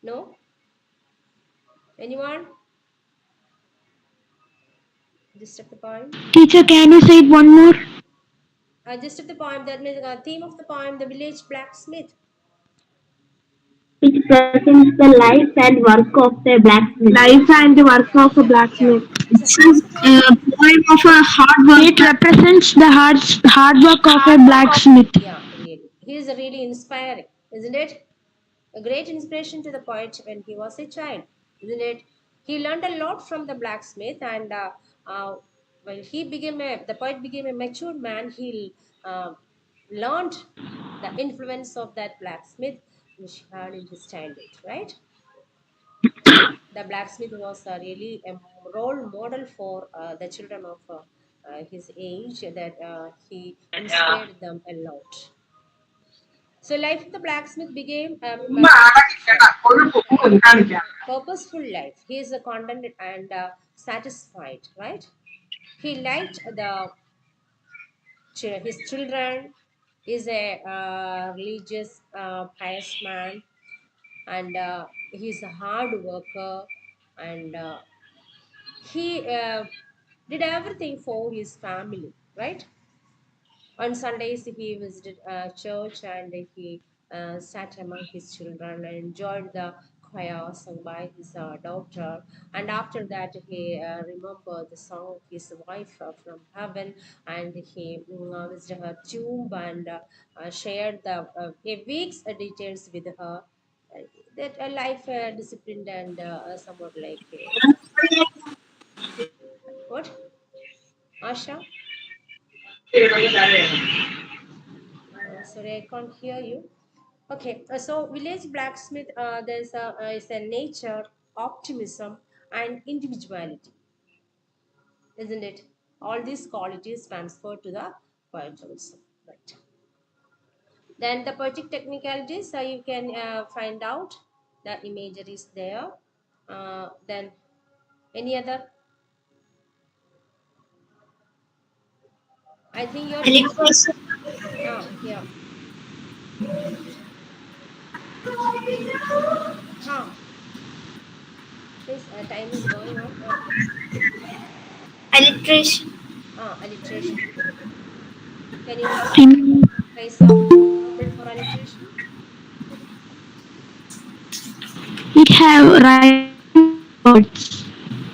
No? Anyone? Gist of the poem? Teacher, can you say it one more? Gist of the poem, that means theme of the poem, the village blacksmith. It presents the life and work of a blacksmith. Life and the work Yeah, of a yeah. blacksmith. So, This how is the poem? a poem of a hard It worker. represents the hard work of a blacksmith. Yeah, really. He is really inspiring, isn't it? A great inspiration to the poet when he was a child, isn't it? He learned a lot from the blacksmith, and when the poet became a mature man, he learned the influence of that blacksmith, which he had in his childhood, right? The blacksmith was really a role model for the children of his age, that he inspired them a lot. So life of the blacksmith became a purposeful life. He is contented and satisfied, right? He liked his children. Is a religious, pious man, and he's a hard worker, and he did everything for his family, right? On Sundays, he visited church, and he sat among his children and enjoyed the choir sung by his daughter. And after that, he remembered the song of his wife from heaven, and he visited her tomb and shared the a week's details with her. Uh, that life disciplined and somewhat like what? Asha? Sorry, I can't hear you. Okay, so village blacksmith, there's a is a nature, optimism, and individuality, isn't it? All these qualities transfer to the poet also, right? Then the poetic technicalities, you can find out the imagery is there. Then any other? I think you're speaking. Yeah. Huh. Please, time is going on. Alliteration. Alliteration. Can you In try some example for alliteration? it have rhyming words.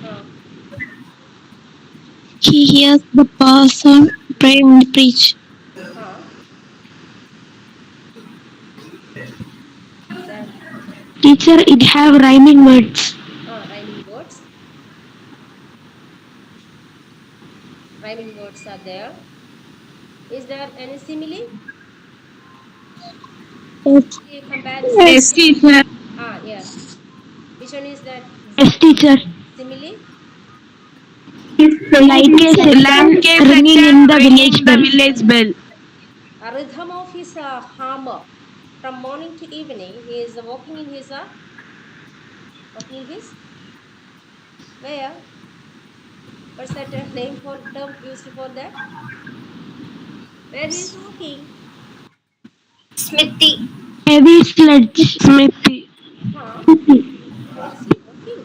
Huh. He hears the person pray and preach. Huh. Then Teacher, it have rhyming words. rhyming words. Rhyming words are there. Is there any simile? Yes, The comparison. Yes, teacher. Ah, yeah. Which one is that yes, example? teacher. Simile? Like a Like second a ringing second in the village ringing the bell. village bell. A rhythm of his hammer. From morning to evening, he is walking in his, where? What's that name for term used for that? Where he is walking? Heavy sledge. Smithy. Huh? Where is he walking?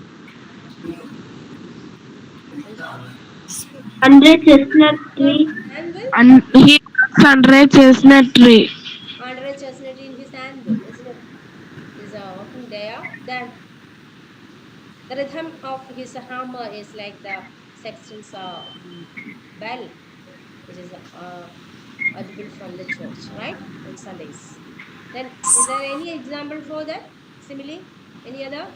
And Under chestnut got tree. anvil? And he was under a chestnut tree. Under a chestnut in his anvil, isn't it? He's walking there. Then the rhythm of his hammer is like the sexton's bell, which is audible from the church, right? On Sundays. Then, is there any example for that? Simile? Any other?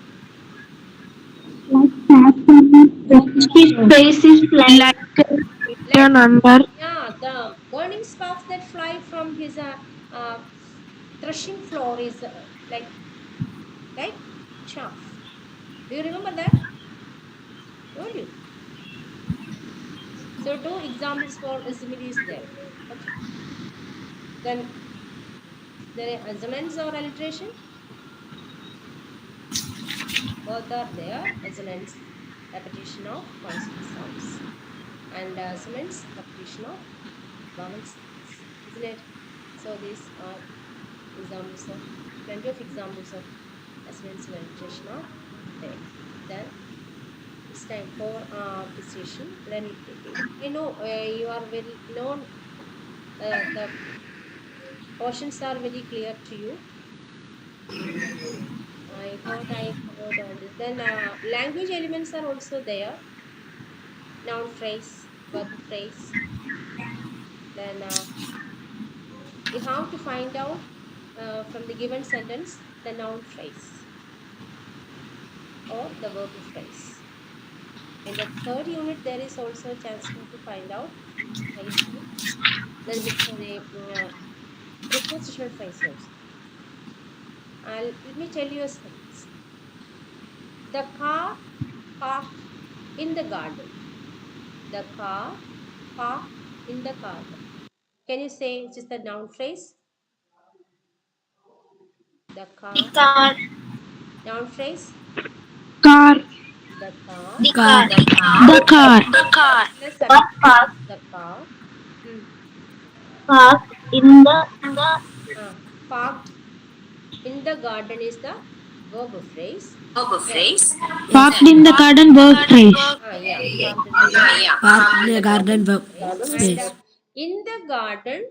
His face is like Like a Like, lion under. yeah, the burning sparks that fly from his uh, threshing floor is like chaff. Do you remember that? Told you. So, two examples for simile is there. Okay. Then, there are assonance or alliteration. Both are there. Assonance, repetition of consonant sounds, and assonance, repetition of vowel sounds, isn't it? So these are examples of plenty of examples of assonance and alliteration are there. Then it's time for appreciation. Then I know you are very known. The portions are very clear to you. I thought I covered all this. Then language elements are also there. Noun phrase, verb phrase. Then you have to find out from the given sentence the noun phrase or the verb phrase. In the third unit, there is also a chance for to find out phrase name. Then the prepositional phrase also. Let me tell you a sentence. The car parked in the garden. The car parked in the garden. Can you say just the noun phrase? The car, noun phrase. Car. The car, the car. plus subject. The car. Hmm. Park in the Parked in the garden is the verb phrase. Then, parked in the garden verb phrase. yeah, parked in the garden. The garden Phrase. And in the garden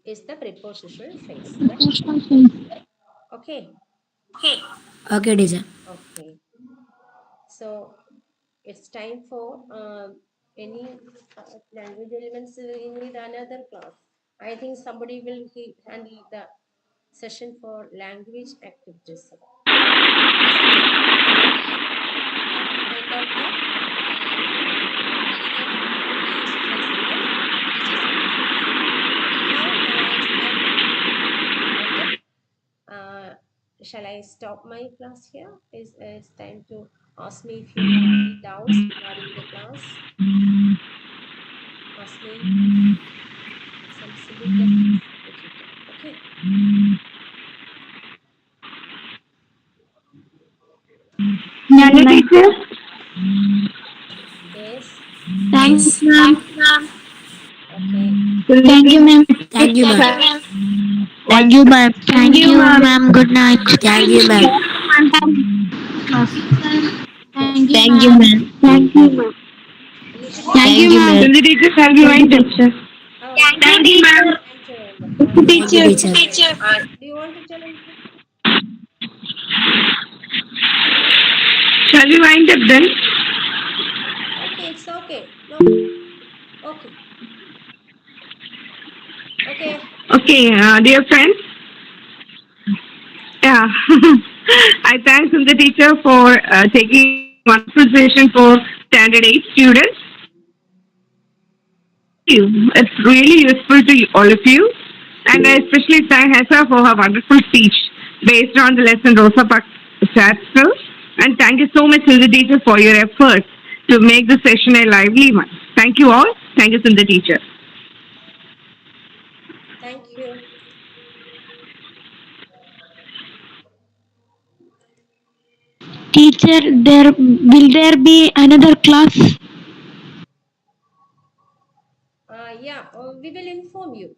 is the prepositional phrase. Right? Okay. Okay, teacher. Okay. So it's time for any language elements. We need another class. I think somebody will handle the session for language activities. Just a minute. We have to find out the meaning of frequently used phrases, right? The teachers will help you. You have explained all that. Shall I stop my class here? It's time to ask me if you have any doubts regarding the class. Ask me some silly questions to the teacher. Okay. Nana teacher. Yes. Thanks, ma'am. Okay. Thank you, ma'am. Thank you, ma'am. Thank you, ma'am. Thank you, ma'am. Good night. Thank you, ma'am. Thank you, ma'am. Thank you, ma'am. English Thank teacher. you, ma'am. Will the teacher have you mind teacher? Thank you, Ma'am. ma'am. Thank you, teacher. Do you want to tell anything? Shall we wind up then? Okay, it's okay. No problem. Okay. Okay. Okay, dear friends. Yeah, I thank the teacher for taking wonderful session for standard 8 students. It's really useful to all of you. And I especially thank Hessa for her wonderful speech based on the lesson Rosa Parks chat skills. And thank you so much, Sundar teacher, for your efforts to make the session a lively one. Thank you all. Thank you, Sundar teacher. Thank you. Teacher, there be another class? Yeah, we will inform you.